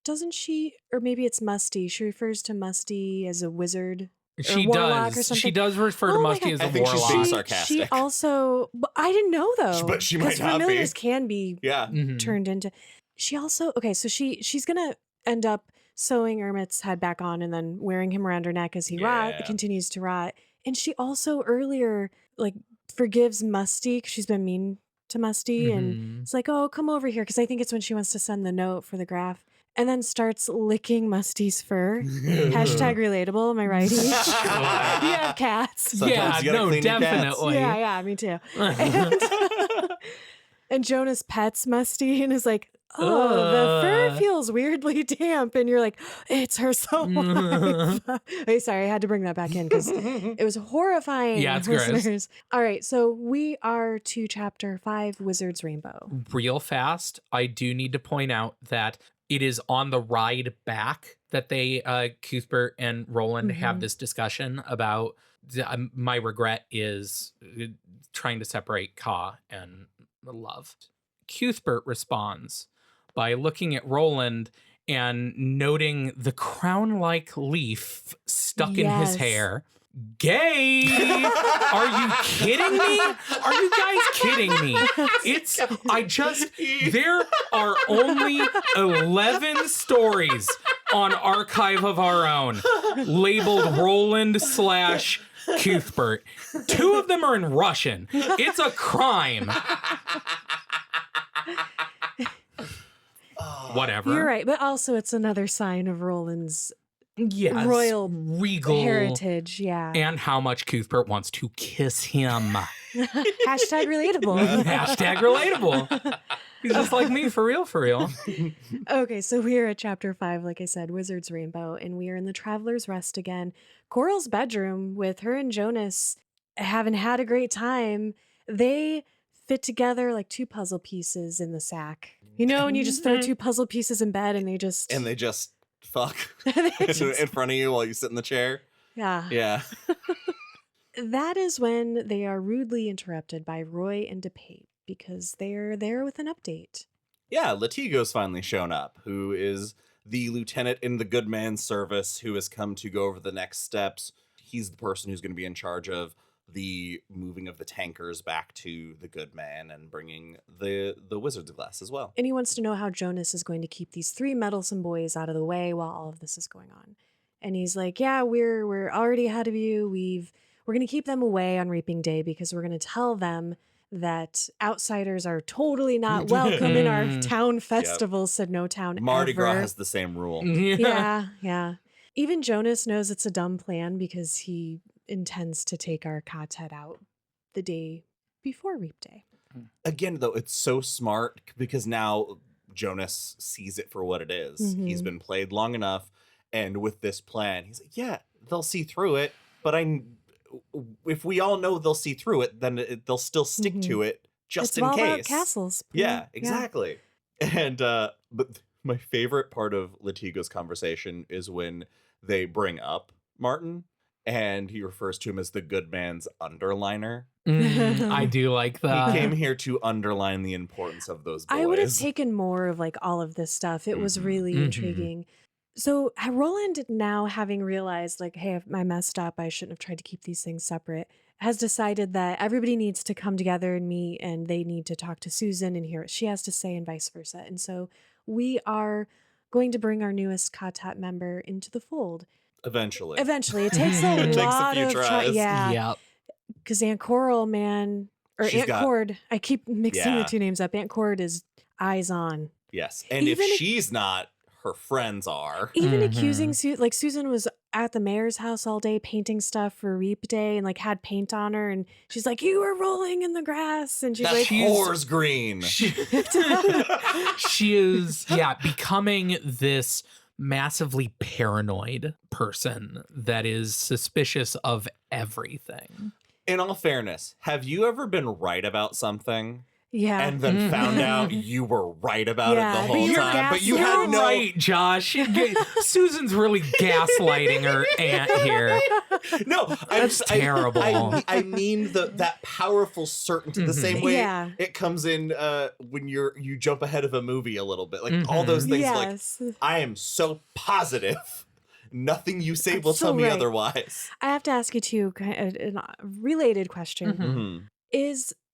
doesn't she, or maybe it's Musty. She refers to Musty as a wizard. She warlock or does. She something. does refer to Oh my Musty God. as a I think she's warlock. being She sarcastic. also, but I didn't know though. But she might 'cause not be. familiars can be Yeah. Mhm. turned into. She also, okay, so she's gonna end up sewing Ermit's head back on and then wearing him around her neck as he Yeah. continues to rot. And she also earlier like forgives Musty 'cause she's been mean to Musty and Mhm. it's like, oh, come over here, because I think it's when she wants to send the note for the graph, and then starts licking Musty's fur. Hashtag relatable, am I right? You have cats. Sometimes Yeah, you gotta no, clean your cats. definitely. Yeah, me too. And, and Jonas pets Musty and is like, the fur feels weirdly damp, and you're like, it's her soul life. Hey, sorry, I had to bring that back in because it was horrifying. Yeah, it's listeners. gross. All right, so we are to chapter 5, Wizard's Rainbow. Real fast, I do need to point out that it is on the ride back that they, Cuthbert and Roland have this discussion about my regret is trying to separate Ka and love. Cuthbert responds by looking at Roland and noting the crown-like leaf stuck in his hair. Gay! Are you kidding me? Are you guys kidding me? There are only 11 stories on Archive of Our Own labeled Roland/Cuthbert. 2 of them are in Russian. It's a crime. Whatever. You're right, but also it's another sign of Roland's royal regal heritage, and how much Cuthbert wants to kiss him. Hashtag relatable. Hashtag relatable. He's just like me, for real, for real. Okay, so we are at chapter 5, like I said, Wizard's Rainbow, and we are in the Traveler's Rest again. Coral's bedroom with her and Jonas having had a great time. They fit together like 2 puzzle pieces in the sack. You know, and you just throw 2 puzzle pieces in bed and they just fuck in front of you while you sit in the chair. Yeah. That is when they are rudely interrupted by Roy and DePape because they're there with an update. Yeah, Latigo's finally shown up, who is the lieutenant in the good man's service who has come to go over the next steps. He's the person who's going to be in charge of the moving of the tankers back to the good man and bringing the wizard's glass as well. And he wants to know how Jonas is going to keep these 3 meddlesome boys out of the way while all of this is going on. And he's like, yeah, we're already ahead of you. We're going to keep them away on Reaping Day because we're going to tell them that outsiders are totally not welcome in our town festival, said no town Mardi ever. Gras has the same rule. Yeah. Even Jonas knows it's a dumb plan because he intends to take our quartet out the day before Reap Day. Again, though, it's so smart because now Jonas sees it for what it is. He's been played long enough, and with this plan, he's like, yeah, they'll see through it, but if we all know they'll see through it, then they'll still stick to it just in case. It's all about castles. Yeah, exactly. And but my favorite part of Latigo's conversation is when they bring up Martin, and he refers to him as the good man's underliner. I do like that. He came here to underline the importance of those boys. I would have taken more of like all of this stuff. It was really intriguing. So Roland, now having realized like, hey, I messed up, I shouldn't have tried to keep these things separate, has decided that everybody needs to come together and meet, and they need to talk to Susan and hear what she has to say and vice versa. And so we are going to bring our newest quartet member into the fold. Eventually. It takes a lot of tries. Yep. Because Aunt Coral, man, or She's Aunt Cord, I keep mixing the 2 names up. Aunt Cord is eyes on. Yes. And even if she's not, her friends are. Even accusing Susan was at the mayor's house all day painting stuff for Reap Day and like had paint on her, and she's like, you were rolling in the grass, and she's that like, whore's green. She is becoming this massively paranoid person that is suspicious of everything. In all fairness, have you ever been right about something? Yeah. And then found out you were right about it the whole time. But you had no... right, Josh. Susan's really gaslighting her aunt here. No, that's terrible. I mean that powerful certainty, the same way it comes in when you jump ahead of a movie a little bit. Like all those things, like, I am so positive. Nothing you say will tell me otherwise. I have to ask you too, a related question.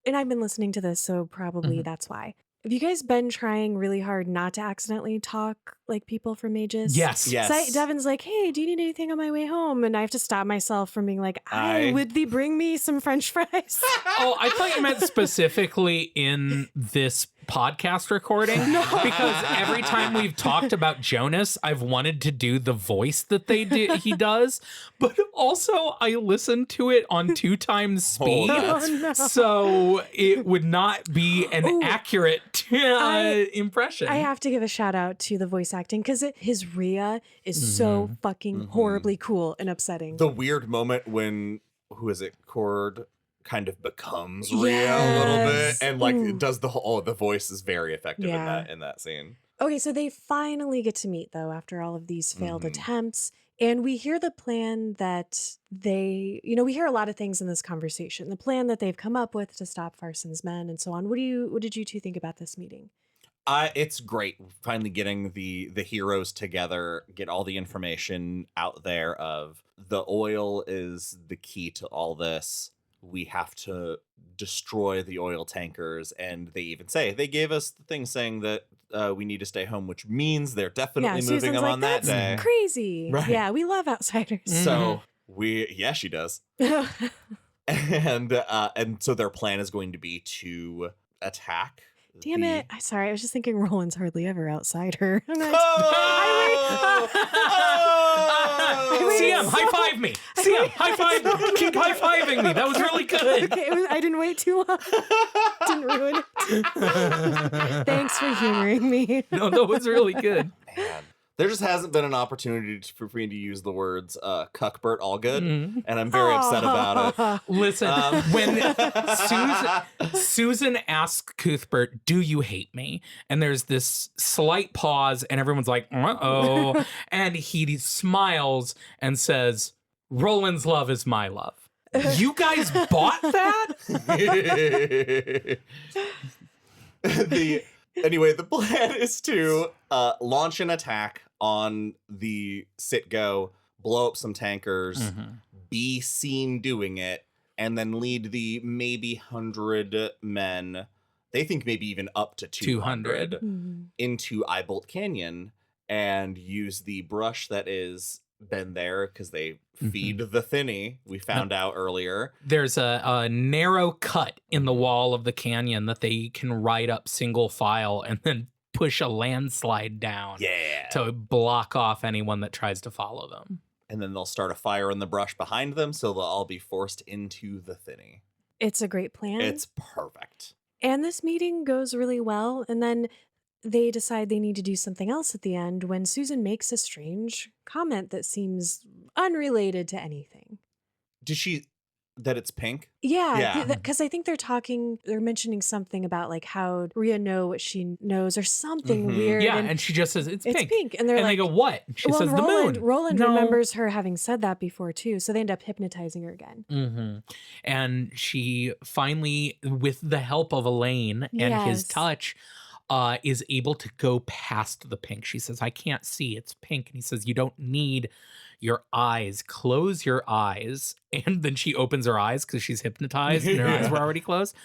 And I've been listening to this, so probably that's why. Have you guys been trying really hard not to accidentally talk like people from Mages? Yes. So Devin's like, hey, do you need anything on my way home? And I have to stop myself from being like, would thee bring me some French fries? Oh, I thought you meant specifically in this podcast recording because every time we've talked about Jonas, I've wanted to do the voice that he does, but also I listened to it on 2 times speed, so it would not be an accurate impression. I have to give a shout out to the voice acting because his Rhea is so fucking horribly cool and upsetting. The weird moment when, who is it, Cord kind of becomes Rhea a little bit, and like it does the whole, the voice is very effective in that scene. Okay, so they finally get to meet though after all of these failed attempts. And we hear the plan that we hear a lot of things in this conversation. The plan that they've come up with to stop Farson's men and so on. What did you two think about this meeting? It's great finally getting the heroes together, get all the information out there of the oil is the key to all this. We have to destroy the oil tankers, and they even say they gave us the thing saying that we need to stay home, which means they're definitely moving them on that day. That's crazy. Right. Yeah, we love outsiders. So she does. And so their plan is going to be to attack. Damn it. I'm sorry. I was just thinking Roland's hardly ever outsider. CM, high five me. CM, high five. Keep high fiving me. That was really good. Okay, I didn't wait too long. Didn't ruin it. Thanks for humoring me. No, that was really good. Man. There just hasn't been an opportunity for me to use the words Cuthbert Allgood, and I'm very upset about it. Listen, when Susan asks Cuthbert, "Do you hate me?" and there's this slight pause, and everyone's like, "Uh-oh," and he smiles and says, "Roland's love is my love." You guys bought that? Anyway, the plan is to launch an attack on the Citgo, blow up some tankers, be seen doing it, and then lead the maybe 100 men, they think maybe even up to 200, into Eyebolt Canyon and use the brush that is been there because they feed the thinny, we found out earlier. There's a narrow cut in the wall of the canyon that they can ride up single file and then push a landslide down to block off anyone that tries to follow them. And then they'll start a fire in the brush behind them, so they'll all be forced into the thinny. It's a great plan. It's perfect. And this meeting goes really well, and then they decide they need to do something else at the end when Susan makes a strange comment that seems unrelated to anything. Did she... that it's pink? Yeah. Because I think they're mentioning something about like how Rhea know what she knows or something weird. Yeah, and she just says, it's pink. And they're like, they go, what? She says, the moon. Roland No. remembers her having said that before too, so they end up hypnotizing her again. And she finally, with the help of Alain and his touch, is able to go past the pink. She says, I can't see, it's pink. And he says, you don't need your eyes, close your eyes. And then she opens her eyes because she's hypnotized and her eyes were already closed.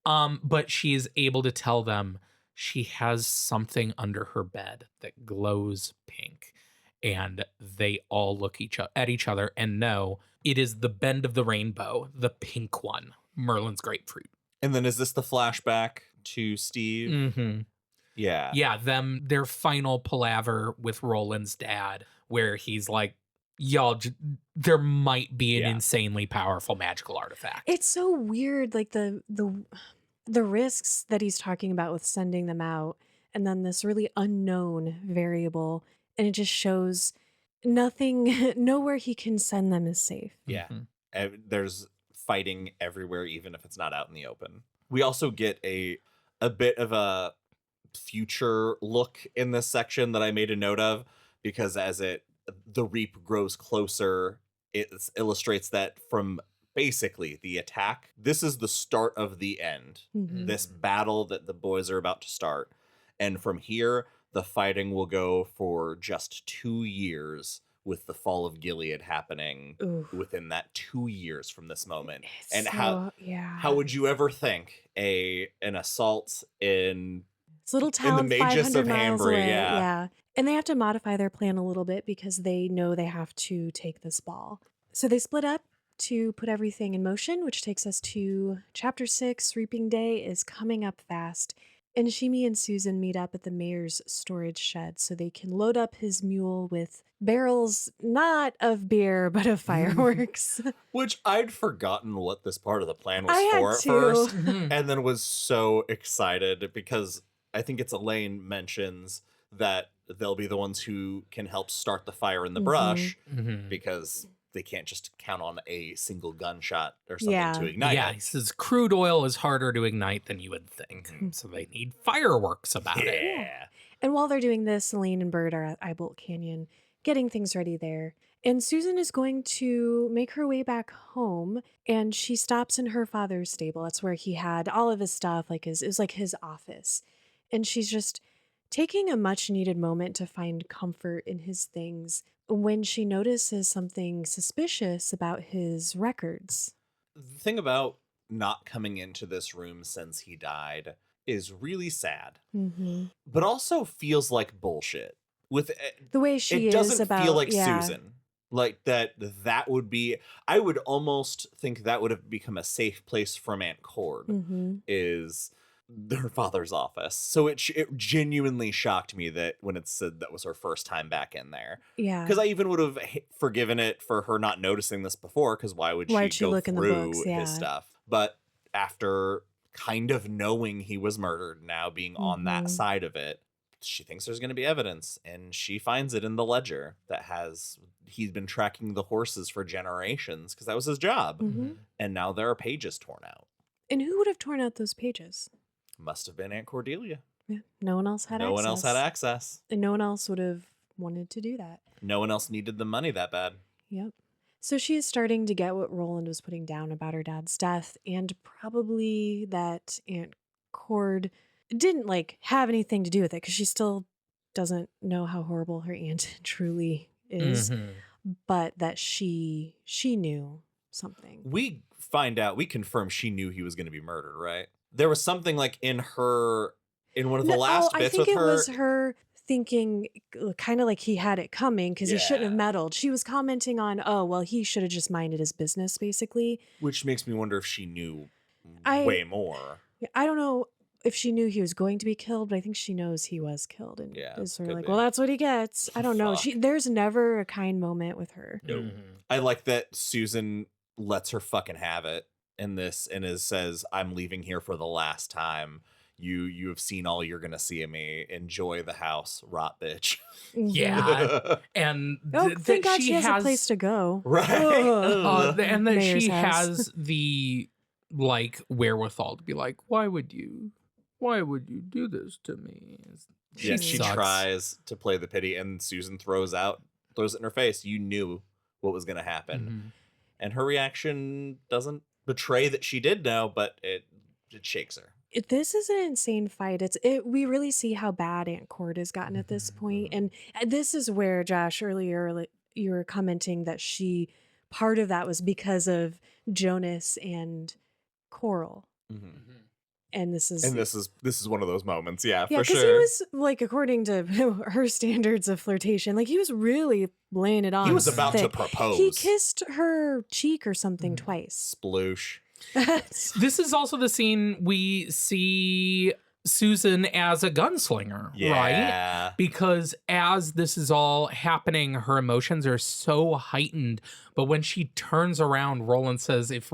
But she is able to tell them she has something under her bed that glows pink. And they all look at each other and know it is the bend of the rainbow, the pink one, Merlin's grapefruit. And then is this the flashback to Steve? Yeah. Yeah, their final palaver with Roland's dad, where he's like, y'all, there might be an insanely powerful magical artifact. It's so weird, like the risks that he's talking about with sending them out, and then this really unknown variable, and it just shows nowhere he can send them is safe. Yeah. There's fighting everywhere, even if it's not out in the open. We also get a bit of a future look in this section that I made a note of, because as the reap grows closer, it illustrates that from basically the attack, this is the start of the end. This battle that the boys are about to start. And from here, the fighting will go for just 2 years, with the fall of Gilead happening within that 2 years from this moment. How would you ever think an assault in this little town in the Magus of Hanbury? Yeah. And they have to modify their plan a little bit because they know they have to take this ball. So they split up to put everything in motion, which takes us to chapter 6. Reaping Day is coming up fast. And Shimi and Susan meet up at the mayor's storage shed so they can load up his mule with barrels, not of beer, but of fireworks. Which I'd forgotten what this part of the plan was I had for at to. first, Mhm. and then was so excited because I think it's Alain mentions that they'll be the ones who can help start the fire in the brush Mhm. because they can't just count on a single gunshot or something Yeah. to ignite Yeah, it. he says crude oil is harder to ignite than you would think. So they need fireworks about it. Yeah. And while they're doing this, Elaine and Bert are at Eyebolt Canyon getting things ready there. And Susan is going to make her way back home, and she stops in her father's stable. That's where he had all of his stuff, like it was like his office. And she's just taking a much needed moment to find comfort in his things when she notices something suspicious about his records. The thing about not coming into this room since he died is really sad, Mm-hmm. but also feels like bullshit. With The way she it is doesn't about feel like yeah. Susan. Like that would be, I would almost think that would have become a safe place from Aunt Cord, Mm-hmm. is her father's office. So it genuinely shocked me that when it said that was her first time back in there. Yeah. Because I even would have forgiven it for her not noticing this before, because why would Why'd she she go look in the through books? Yeah. his stuff? But after kind of knowing he was murdered, now being on that Mhm. side of it, she thinks there's going to be evidence, and she finds it in the ledger that he's been tracking the horses for generations because that was his job. Mhm. And now there are pages torn out. And who would have torn out those pages? Must have been Aunt Cordelia. Yeah. No one else had No access. one else had access. And no one else would have wanted to do that. No one else needed the money that bad. Yep. So she is starting to get what Roland was putting down about her dad's death, and probably that Aunt Cord didn't have anything to do with it, because she still doesn't know how horrible her aunt truly is, Mhm. but that she knew something. We confirm she knew he was going to be murdered, right? There was something in one of the last I bits think with it her. was her thinking kind of like he had it coming because he shouldn't have Yeah. meddled. She was commenting on, oh, well, he should have just minded his business, basically. Which makes me wonder if she knew I- way more. I don't know if she knew he was going to be killed, but I think she knows he was killed, and Yeah, is sort of could like, be. well, that's what he gets. I don't know. Fuck. There's never a kind moment with her. No. Mhm. I like that Susan lets her fucking have it in this and says, I'm leaving here for the last time. You have seen all you're gonna see of me. Enjoy the house, rot bitch. Yeah. And Oh, that thank God she has a has place to go. Right. Ugh. and that Mayor's she house. has the wherewithal to be like, why would you do this to me? Yeah, she sucks. tries to play the pity, and Susan throws it in her face. You knew what was gonna happen. Mhm. And her reaction doesn't betray that she did know, but it shakes her. This is an insane fight. We really see how bad Aunt Cord has gotten at this point. And this is where, Josh, earlier you were commenting that part of that was because of Jonas and Coral. And this is one of those moments, yeah, yeah, for because sure. he was according to her standards of flirtation, he was really laying it on. He was about to thick. propose. He kissed her cheek or something twice. Sploosh. This is also the scene we see Susan as a gunslinger, right? Yeah. Because as this is all happening, her emotions are so heightened. But when she turns around, Roland says, if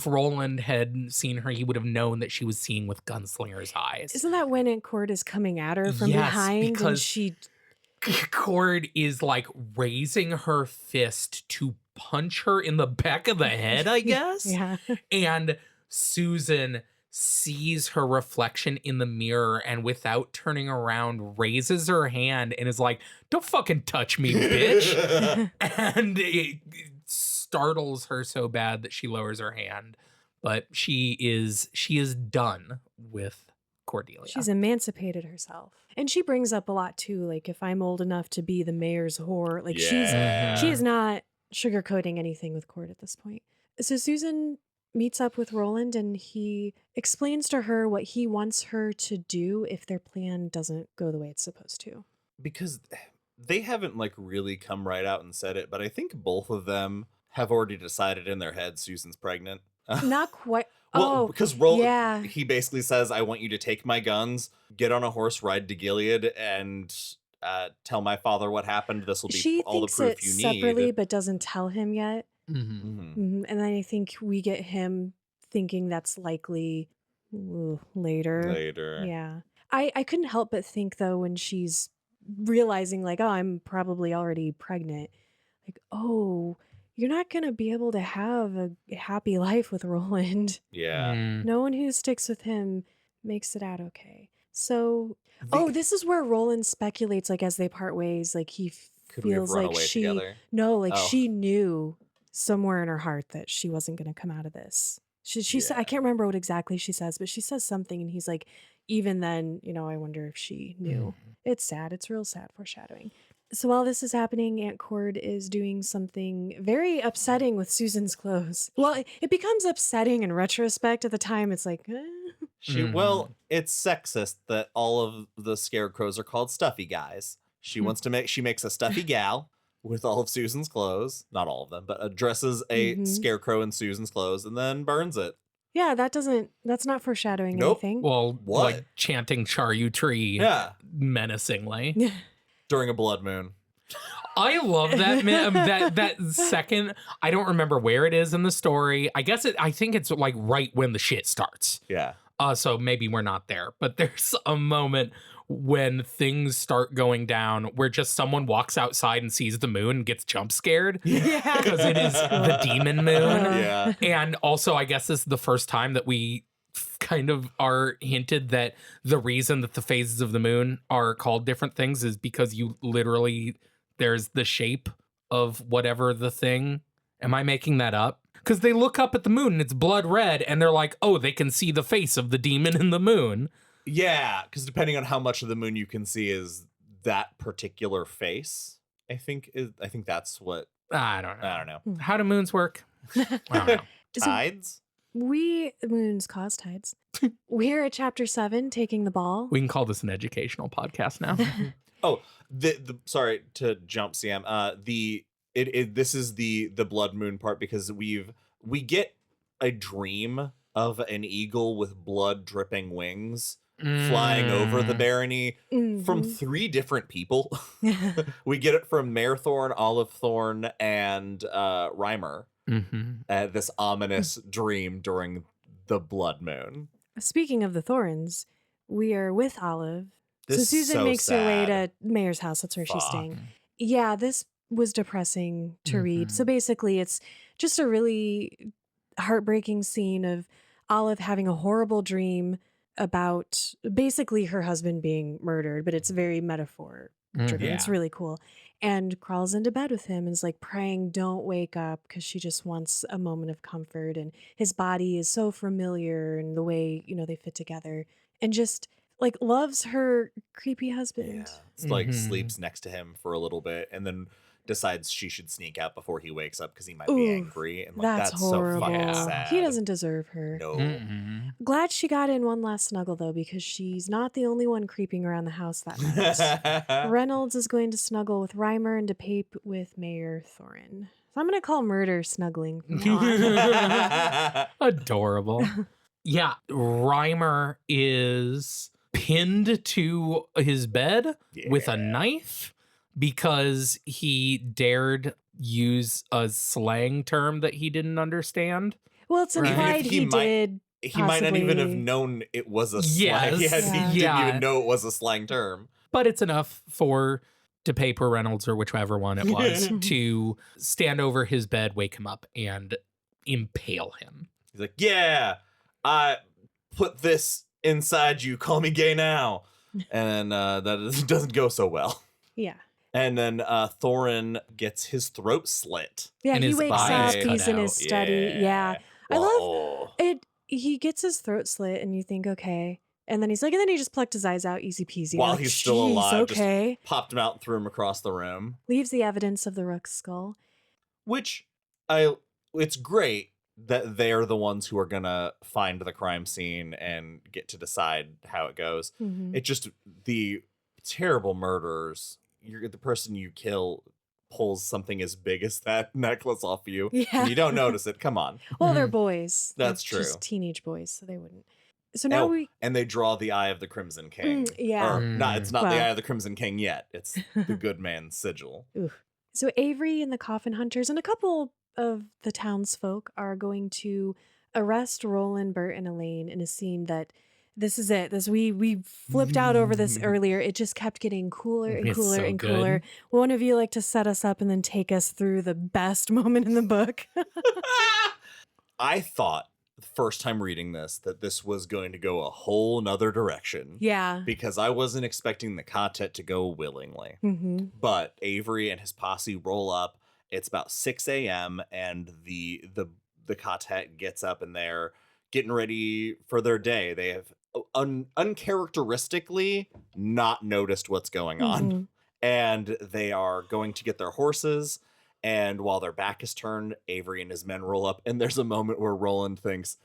Roland had seen her, he would have known that she was seeing with gunslinger's eyes. Isn't that when Aunt Cord is coming at her from Yes, behind and because- she Cord is raising her fist to punch her in the back of the head, I guess. yeah. And Susan sees her reflection in the mirror and without turning around raises her hand and is like, don't fucking touch me, bitch. And it startles her so bad that she lowers her hand. But she is done with Cordelia. She's emancipated herself. And she brings up a lot too, if I'm old enough to be the mayor's whore. Yeah. She is not sugarcoating anything with Cord at this point. So Susan meets up with Roland and he explains to her what he wants her to do if their plan doesn't go the way it's supposed to. Because they haven't really come right out and said it, but I think both of them have already decided in their head Susan's pregnant. Not quite. Well, because Roland, yeah. he basically says, I want you to take my guns, get on a horse, ride to Gilead, and tell my father what happened. This will be She all the thinks proof it you separately, need. but doesn't tell him yet. Mm-hmm. And then I think we get him thinking that's likely later. Yeah. I couldn't help but think, though, when she's realizing, like, oh, I'm probably already pregnant. Like, oh, you're not going to be able to have a happy life with Roland. Yeah. No one who sticks with him makes it out okay. So, The- this is where Roland speculates, like, as they part ways, like, he Could we have feels run like away she... together? No, like, Oh. she knew somewhere in her heart that she wasn't going to come out of this. She said, I can't remember what exactly she says, but she says something, and he's like, even then, I wonder if she knew. It's sad. It's real sad foreshadowing. So while this is happening, Aunt Cord is doing something very upsetting with Susan's clothes. Well, it becomes upsetting in retrospect. At the time, it's like, Well, it's sexist that all of the scarecrows are called stuffy guys. She makes a stuffy gal with all of Susan's clothes, not all of them, but dresses a scarecrow in Susan's clothes and then burns it. Yeah, that's not foreshadowing anything. Well, What? like chanting Charyu menacingly. During a blood moon. I love that that second. I don't remember where it is in the story. I think it's like right when the shit starts. Yeah. So maybe we're not there, but there's a moment when things start going down where just someone walks outside and sees the moon and gets jump scared. Yeah. Because it is the demon moon. Yeah. And also, I guess this is the first time that we kind of are hinted that the reason that the phases of the moon are called different things is because there's the shape of whatever the thing. Am I making that up? Because they look up at the moon and it's blood red and they're like, oh, they can see the face of the demon in the moon. Yeah, because depending on how much of the moon you can see is that particular face, I think that's what... I don't know. How do moons work? I don't know. Tides? Moons cause tides. We're at chapter 7, taking the ball. We can call this an educational podcast now. Oh, sorry to jump, CM. This is the blood moon part because we get a dream of an eagle with blood dripping wings flying over the barony from 3 different people. We get it from Mare Thorn, Olive Thorn, and Reimer. This ominous dream during the blood moon. Speaking of the Thorns, we are with Olive. This so is Susan so makes her way sad. to Mayor's house. That's where she's staying. Yeah, this was depressing to read. So basically, it's just a really heartbreaking scene of Olive having a horrible dream about basically her husband being murdered, but it's very metaphor driven. It's really cool. And crawls into bed with him and is like praying, don't wake up, because she just wants a moment of comfort. And his body is so familiar and the way, they fit together. And just like loves her creepy husband. Yeah. It's like sleeps next to him for a little bit and then decides she should sneak out before he wakes up because he might be angry. And like, that's horrible. So fucking sad. He doesn't deserve her. No. Glad she got in one last snuggle, though, because she's not the only one creeping around the house that night. Reynolds is going to snuggle with Reimer and DePape with Mayor Thorin. So I'm going to call murder snuggling from now on. Adorable. Yeah, Reimer is pinned to his bed with a knife because he dared use a slang term that he didn't understand. Well, it's implied he did. He might not even have known it was a slang. He didn't even know it was a slang term. But it's enough for DePape or Reynolds or whichever one it was to stand over his bed, wake him up, and impale him. He's like, yeah, I put this inside you. Call me gay now. And that doesn't go so well. Yeah. And then Thorin gets his throat slit. Yeah, and he his wakes eyes up, cut he's in his out. study. Yeah. I Whoa. love it. He gets his throat slit and you think, okay. And then he's like, and then he just plucked his eyes out, easy peasy. While like, he's still alive, okay. just popped him out and threw him across the room. Leaves the evidence of the rook's skull. Which, it's great that they're the ones who are going to find the crime scene and get to decide how it goes. Mm-hmm. It just, the terrible murderers, the person you kill pulls something as big as that necklace off you. Yeah. And you don't notice it. Come on. Well, they're boys. That's They're true. Just teenage boys, so they wouldn't. So now and they draw the Eye of the Crimson King. Yeah. Or, it's not the Eye of the Crimson King yet. It's the good man's sigil. Ooh. So Avery and the Coffin Hunters and a couple of the townsfolk are going to arrest Roland, Bert, and Alain in a scene that this is it. We flipped out over this earlier. It just kept getting cooler and cooler so and good. cooler. One of you like to set us up and then take us through the best moment in the book. I thought the first time reading this that this was going to go a whole nother direction. Yeah. Because I wasn't expecting the quartet to go willingly. Mm-hmm. But Avery and his posse roll up. It's about 6 a.m. and the quartet gets up and they're getting ready for their day. They have uncharacteristically not noticed what's going on. Mm-hmm. And they are going to get their horses. And while their back is turned, Avery and his men roll up. And there's a moment where Roland thinks,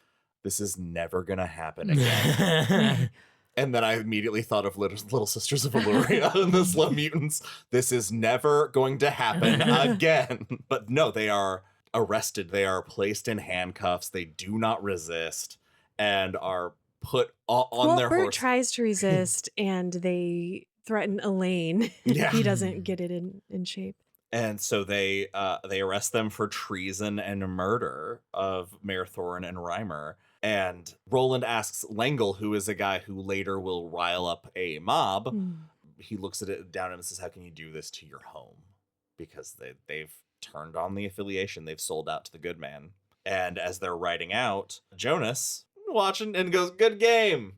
this is never going to happen again. And then I immediately thought of Little Sisters of Illyria and the Slow Mutants. This is never going to happen again. But no, they are arrested. They are placed in handcuffs. They do not resist and are put on their Bert horse. tries to resist and they threaten Alain if he doesn't get it in shape. And so they arrest them for treason and murder of Mayor Thorin and Reimer. And Roland asks L'Engle, who is a guy who later will rile up a mob. He looks at it down and says, how can you do this to your home? Because they've turned on the affiliation. They've sold out to the good man. And as they're riding out, Jonas watching and goes, good game.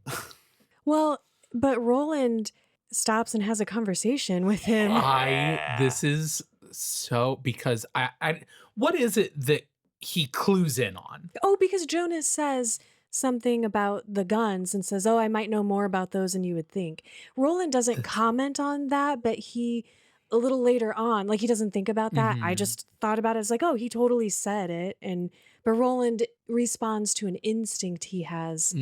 Well, but Roland stops and has a conversation with him. This is so because I what is it that he clues in on? Oh, because Jonas says something about the guns and says, oh, I might know more about those than you would think. Roland doesn't comment on that, but he, a little later on, like he doesn't think about that. I just thought about it as like, oh, he totally said it. But Roland responds to an instinct he has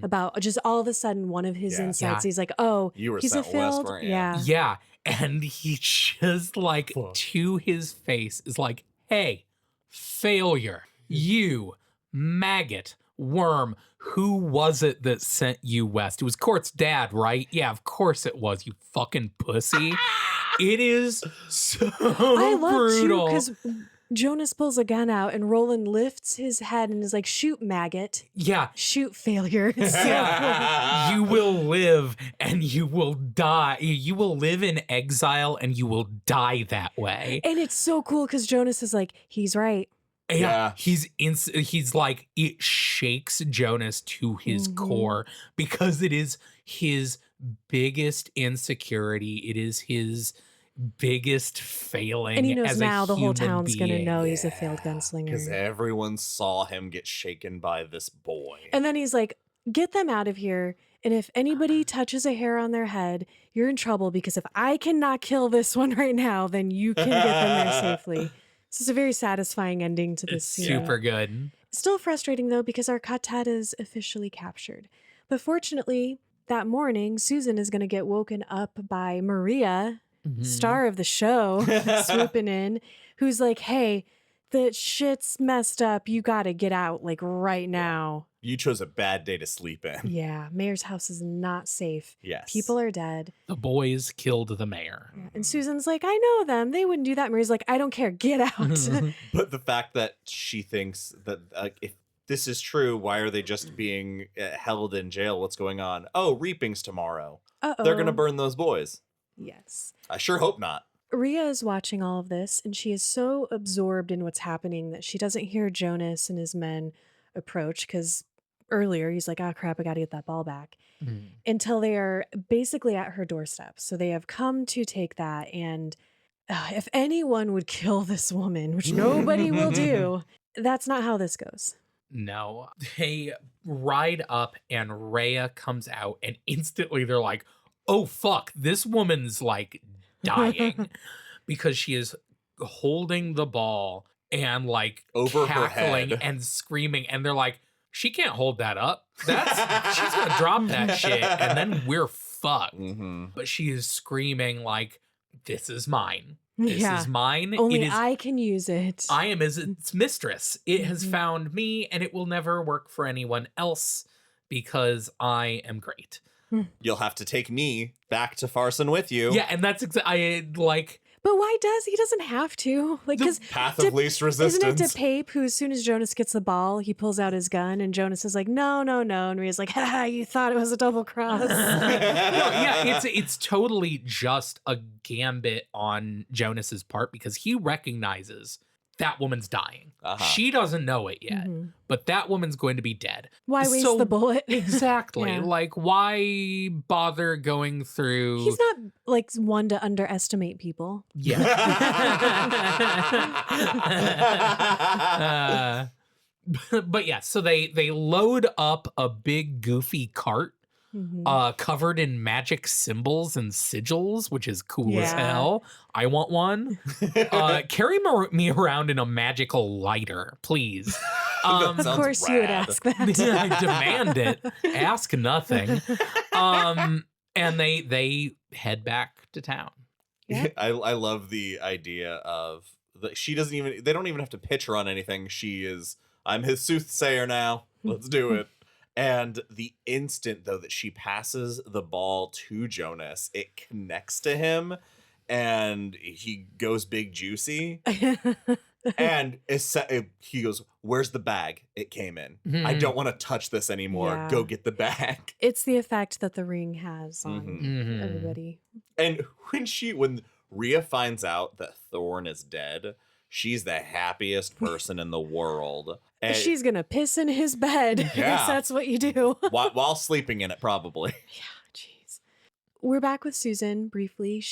about just all of a sudden one of his insights. He's like, oh, you were he's sent a failed. west, weren't you? Yeah. And he just like to his face is like, hey, failure, you maggot worm, who was it that sent you west? It was Court's dad, right? Yeah, of course it was, you fucking pussy. It is so I love brutal. because Jonas pulls a gun out and Roland lifts his head and is like, shoot, maggot. Yeah. Shoot, failure. It's so cool. You will live and you will die. You will live in exile and you will die that way. And it's so cool because Jonas is like, he's right. Yeah. He's like, it shakes Jonas to his core because it is his biggest insecurity. It is his biggest failing. And he knows as now a the whole human town's going to being. know he's a failed gunslinger. Because everyone saw him get shaken by this boy. And then he's like, get them out of here. And if anybody touches a hair on their head, you're in trouble because if I cannot kill this one right now, then you can get them there safely. This is a very satisfying ending to this scene. Super good. Still frustrating though because our quartet is officially captured. But fortunately, that morning, Susan is going to get woken up by Maria, star of the show, swooping in, who's like, hey, the shit's messed up. You got to get out like right now. You chose a bad day to sleep in. Yeah, Mayor's house is not safe. Yes. People are dead. The boys killed the mayor. Yeah. And Susan's like, I know them. They wouldn't do that. Mary's like, I don't care. Get out. But the fact that she thinks that if this is true, why are they just being held in jail? What's going on? Oh, reaping's tomorrow. Uh-oh. They're going to burn those boys. Yes. I sure hope not. Rhea is watching all of this, and she is so absorbed in what's happening that she doesn't hear Jonas and his men approach because earlier he's like, oh crap, I got to get that ball back. Until they are basically at her doorstep. So they have come to take that. And if anyone would kill this woman, which nobody will do, that's not how this goes. No. They ride up and Rhea comes out and instantly they're like, oh fuck, this woman's like dying because she is holding the ball and like over cackling her head and screaming. And they're like, she can't hold that up. She's gonna drop that shit and then we're fucked. But she is screaming like, this is mine. This is mine. Only I can use it. I am its mistress. It has found me, and it will never work for anyone else because I am great. You'll have to take me back to Farson with you. Yeah, and that's But why does he doesn't have to? Like, because Path of least resistance. Isn't it DePape who, as soon as Jonas gets the ball, he pulls out his gun, and Jonas is like, no, and Rhea's like, ha, you thought it was a double cross. It's totally just a gambit on Jonas's part because he recognizes that woman's dying. She doesn't know it yet, but that woman's going to be dead. Why waste the bullet? Exactly. Like, why bother going through? He's not like one to underestimate people. Yeah. But yeah, so they load up a big goofy cart covered in magic symbols and sigils, which is cool as hell. I want one. Carry me around in a magical lighter, please. Of course you would ask that. I demand it. Ask nothing. And they head back to town. Yeah. I love the idea of they don't even have to pitch her on anything. I'm his soothsayer now. Let's do it. And the instant, though, that she passes the ball to Jonas, it connects to him and he goes big juicy. And he goes, where's the bag? It came in. I don't want to touch this anymore. Yeah. Go get the bag. It's the effect that the ring has on everybody. And when Rhea finds out that Thorn is dead, she's the happiest person in the world. And she's going to piss in his bed. Yeah. That's what you do. while sleeping in it, probably. Yeah, jeez. We're back with Susan briefly.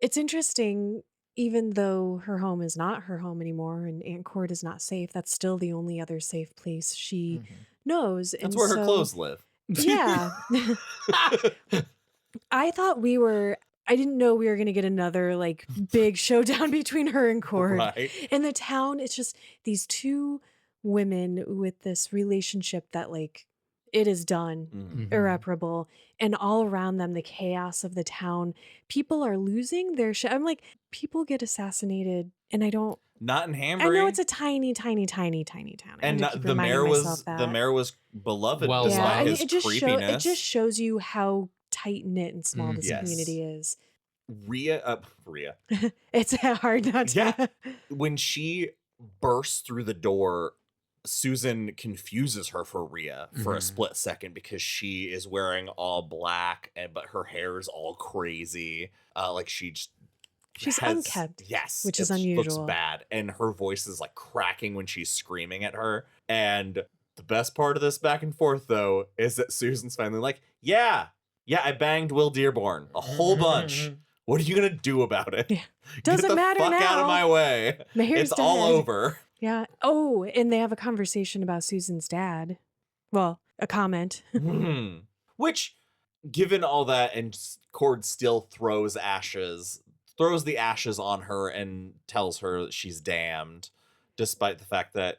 It's interesting, even though her home is not her home anymore and Aunt Cord is not safe, that's still the only other safe place she knows. That's where her clothes live. Yeah. I didn't know we were going to get another like big showdown between her and Cord. Right. In the town, it's just these two women with this relationship that like it is done, irreparable, and all around them the chaos of the town. People are losing their shit. I'm like, people get assassinated, and I don't. Not in Hambury. I know it's a tiny town. And the mayor was beloved despite his creepiness. It just shows you how tight knit and small this community is. Rhea. It's hard not to. Yeah. When she bursts through the door, Susan confuses her for Rhea for a split second because she is wearing all black but her hair is all crazy. Like she's unkept. Yes. Which is unusual. Looks bad. And her voice is like cracking when she's screaming at her. And the best part of this back and forth, though, is that Susan's finally like, yeah, I banged Will Dearborn a whole bunch. What are you going to do about it? Yeah. Doesn't matter now. Get the fuck out of my way. Mayor's it's all over. Yeah. Oh, and they have a conversation about Susan's dad. Well, a comment. Which, given all that, and Cord still throws the ashes on her and tells her that she's damned, despite the fact that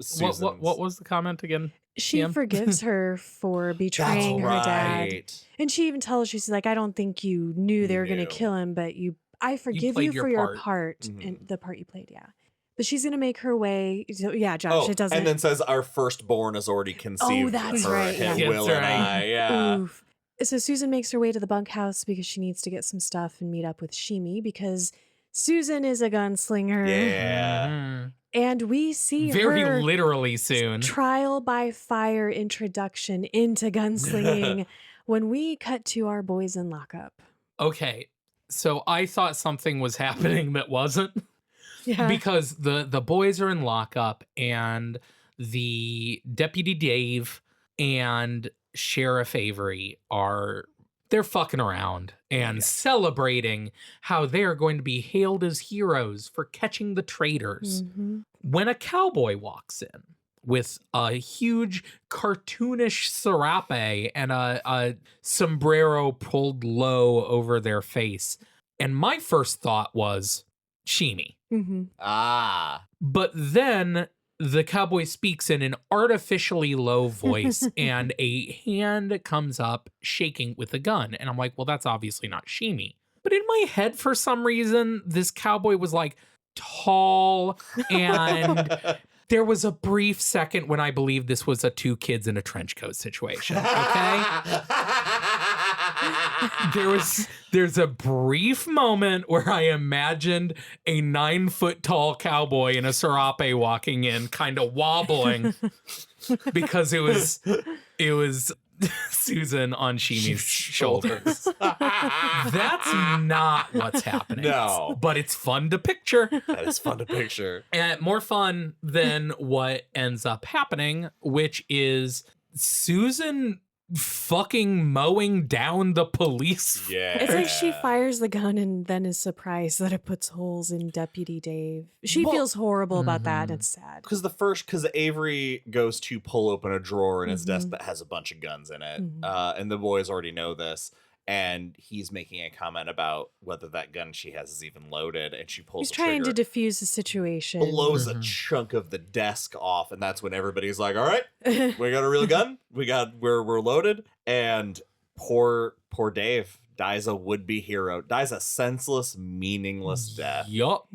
Susan's... What was the comment again? She forgives her for betraying her dad. And she even tells her, she's like, I don't think you knew they were going to kill him, but I forgive you for your part and the part you played, yeah. But she's going to make her way. So, yeah, Josh, it doesn't. And then says, our firstborn is already conceived. Oh, that's right. Yeah. Will and I, yeah. Oof. So Susan makes her way to the bunkhouse because she needs to get some stuff and meet up with Shimi because Susan is a gunslinger. Yeah. And we see very her literally soon trial by fire introduction into gunslinging when we cut to our boys in lockup. Okay, so I thought something was happening that wasn't. Yeah. Because the boys are in lockup and the Deputy Dave and Sheriff Avery they're fucking around and celebrating how they're going to be hailed as heroes for catching the traitors. When a cowboy walks in with a huge cartoonish serape and a sombrero pulled low over their face. And my first thought was Shimi. But then the cowboy speaks in an artificially low voice and a hand comes up shaking with a gun. And I'm like, well, that's obviously not Shimi. But in my head, for some reason, this cowboy was like tall, and there was a brief second when I believed this was a 2 kids in a trench coat situation. Okay. There's a brief moment where I imagined a 9-foot tall cowboy in a serape walking in, kind of wobbling, because it was Susan on Shimi's shoulders. That's not what's happening. No. But it's fun to picture. That is fun to picture. And more fun than what ends up happening, which is Susan fucking mowing down the police. Yeah. It's like she fires the gun and then is surprised that it puts holes in Deputy Dave. She feels horrible about that. And it's sad. Because Avery goes to pull open a drawer in his desk that has a bunch of guns in it. And the boys already know this. And he's making a comment about whether that gun she has is even loaded. And she pulls He's the trying trigger, to diffuse the situation. blows a chunk of the desk off. And that's when everybody's like, all right, we got a real gun. We're loaded. And poor Dave dies a would-be hero, dies a senseless, meaningless death. Yup.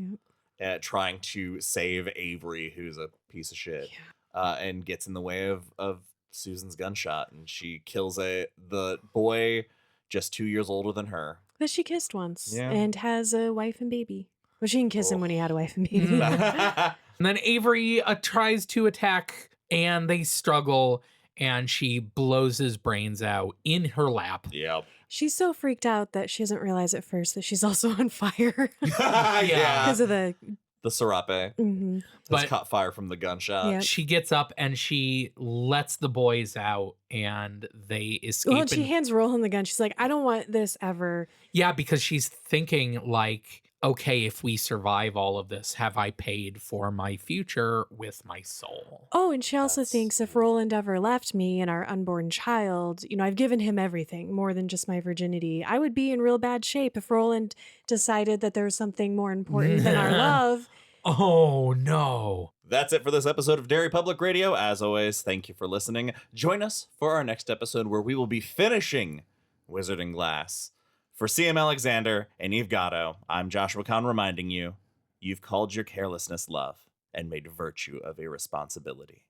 At trying to save Avery, who's a piece of shit, and gets in the way of Susan's gunshot, and she kills the boy just 2 years older than her. That she kissed once Yeah. and has a wife and baby. Well, she didn't kiss him when he had a wife and baby. And then Avery tries to attack, and they struggle, and she blows his brains out in her lap. Yep. She's so freaked out that she doesn't realize at first that she's also on fire. Yeah. Because of the... The serape Mm-hmm. that's But- caught fire from the gunshot. Yeah. She gets up and she lets the boys out, and they escape. Well, and she and- hands Roland the gun. She's like, I don't want this ever. Yeah, because she's thinking like, okay, if we survive all of this, have I paid for my future with my soul? Oh, and she also That's- thinks if Roland ever left me and our unborn child, I've given him everything more than just my virginity. I would be in real bad shape if Roland decided that there was something more important than our love. Oh, no. That's it for this episode of Derry Public Radio. As always, thank you for listening. Join us for our next episode where we will be finishing Wizard and Glass. For CM Alexander and Eve Gatto, I'm Joshua Kahn reminding you, you've called your carelessness love and made virtue of irresponsibility.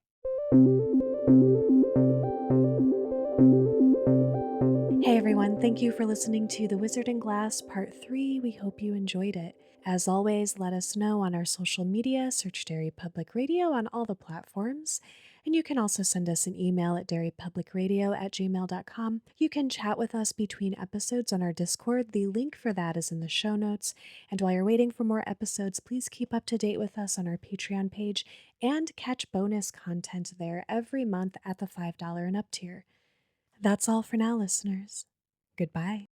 Hey everyone, thank you for listening to The Wizard and Glass Part 3. We hope you enjoyed it. As always, let us know on our social media. Search Derry Public Radio on all the platforms. And you can also send us an email at derrypublicradio@gmail.com. You can chat with us between episodes on our Discord. The link for that is in the show notes. And while you're waiting for more episodes, please keep up to date with us on our Patreon page and catch bonus content there every month at the $5 and up tier. That's all for now, listeners. Goodbye.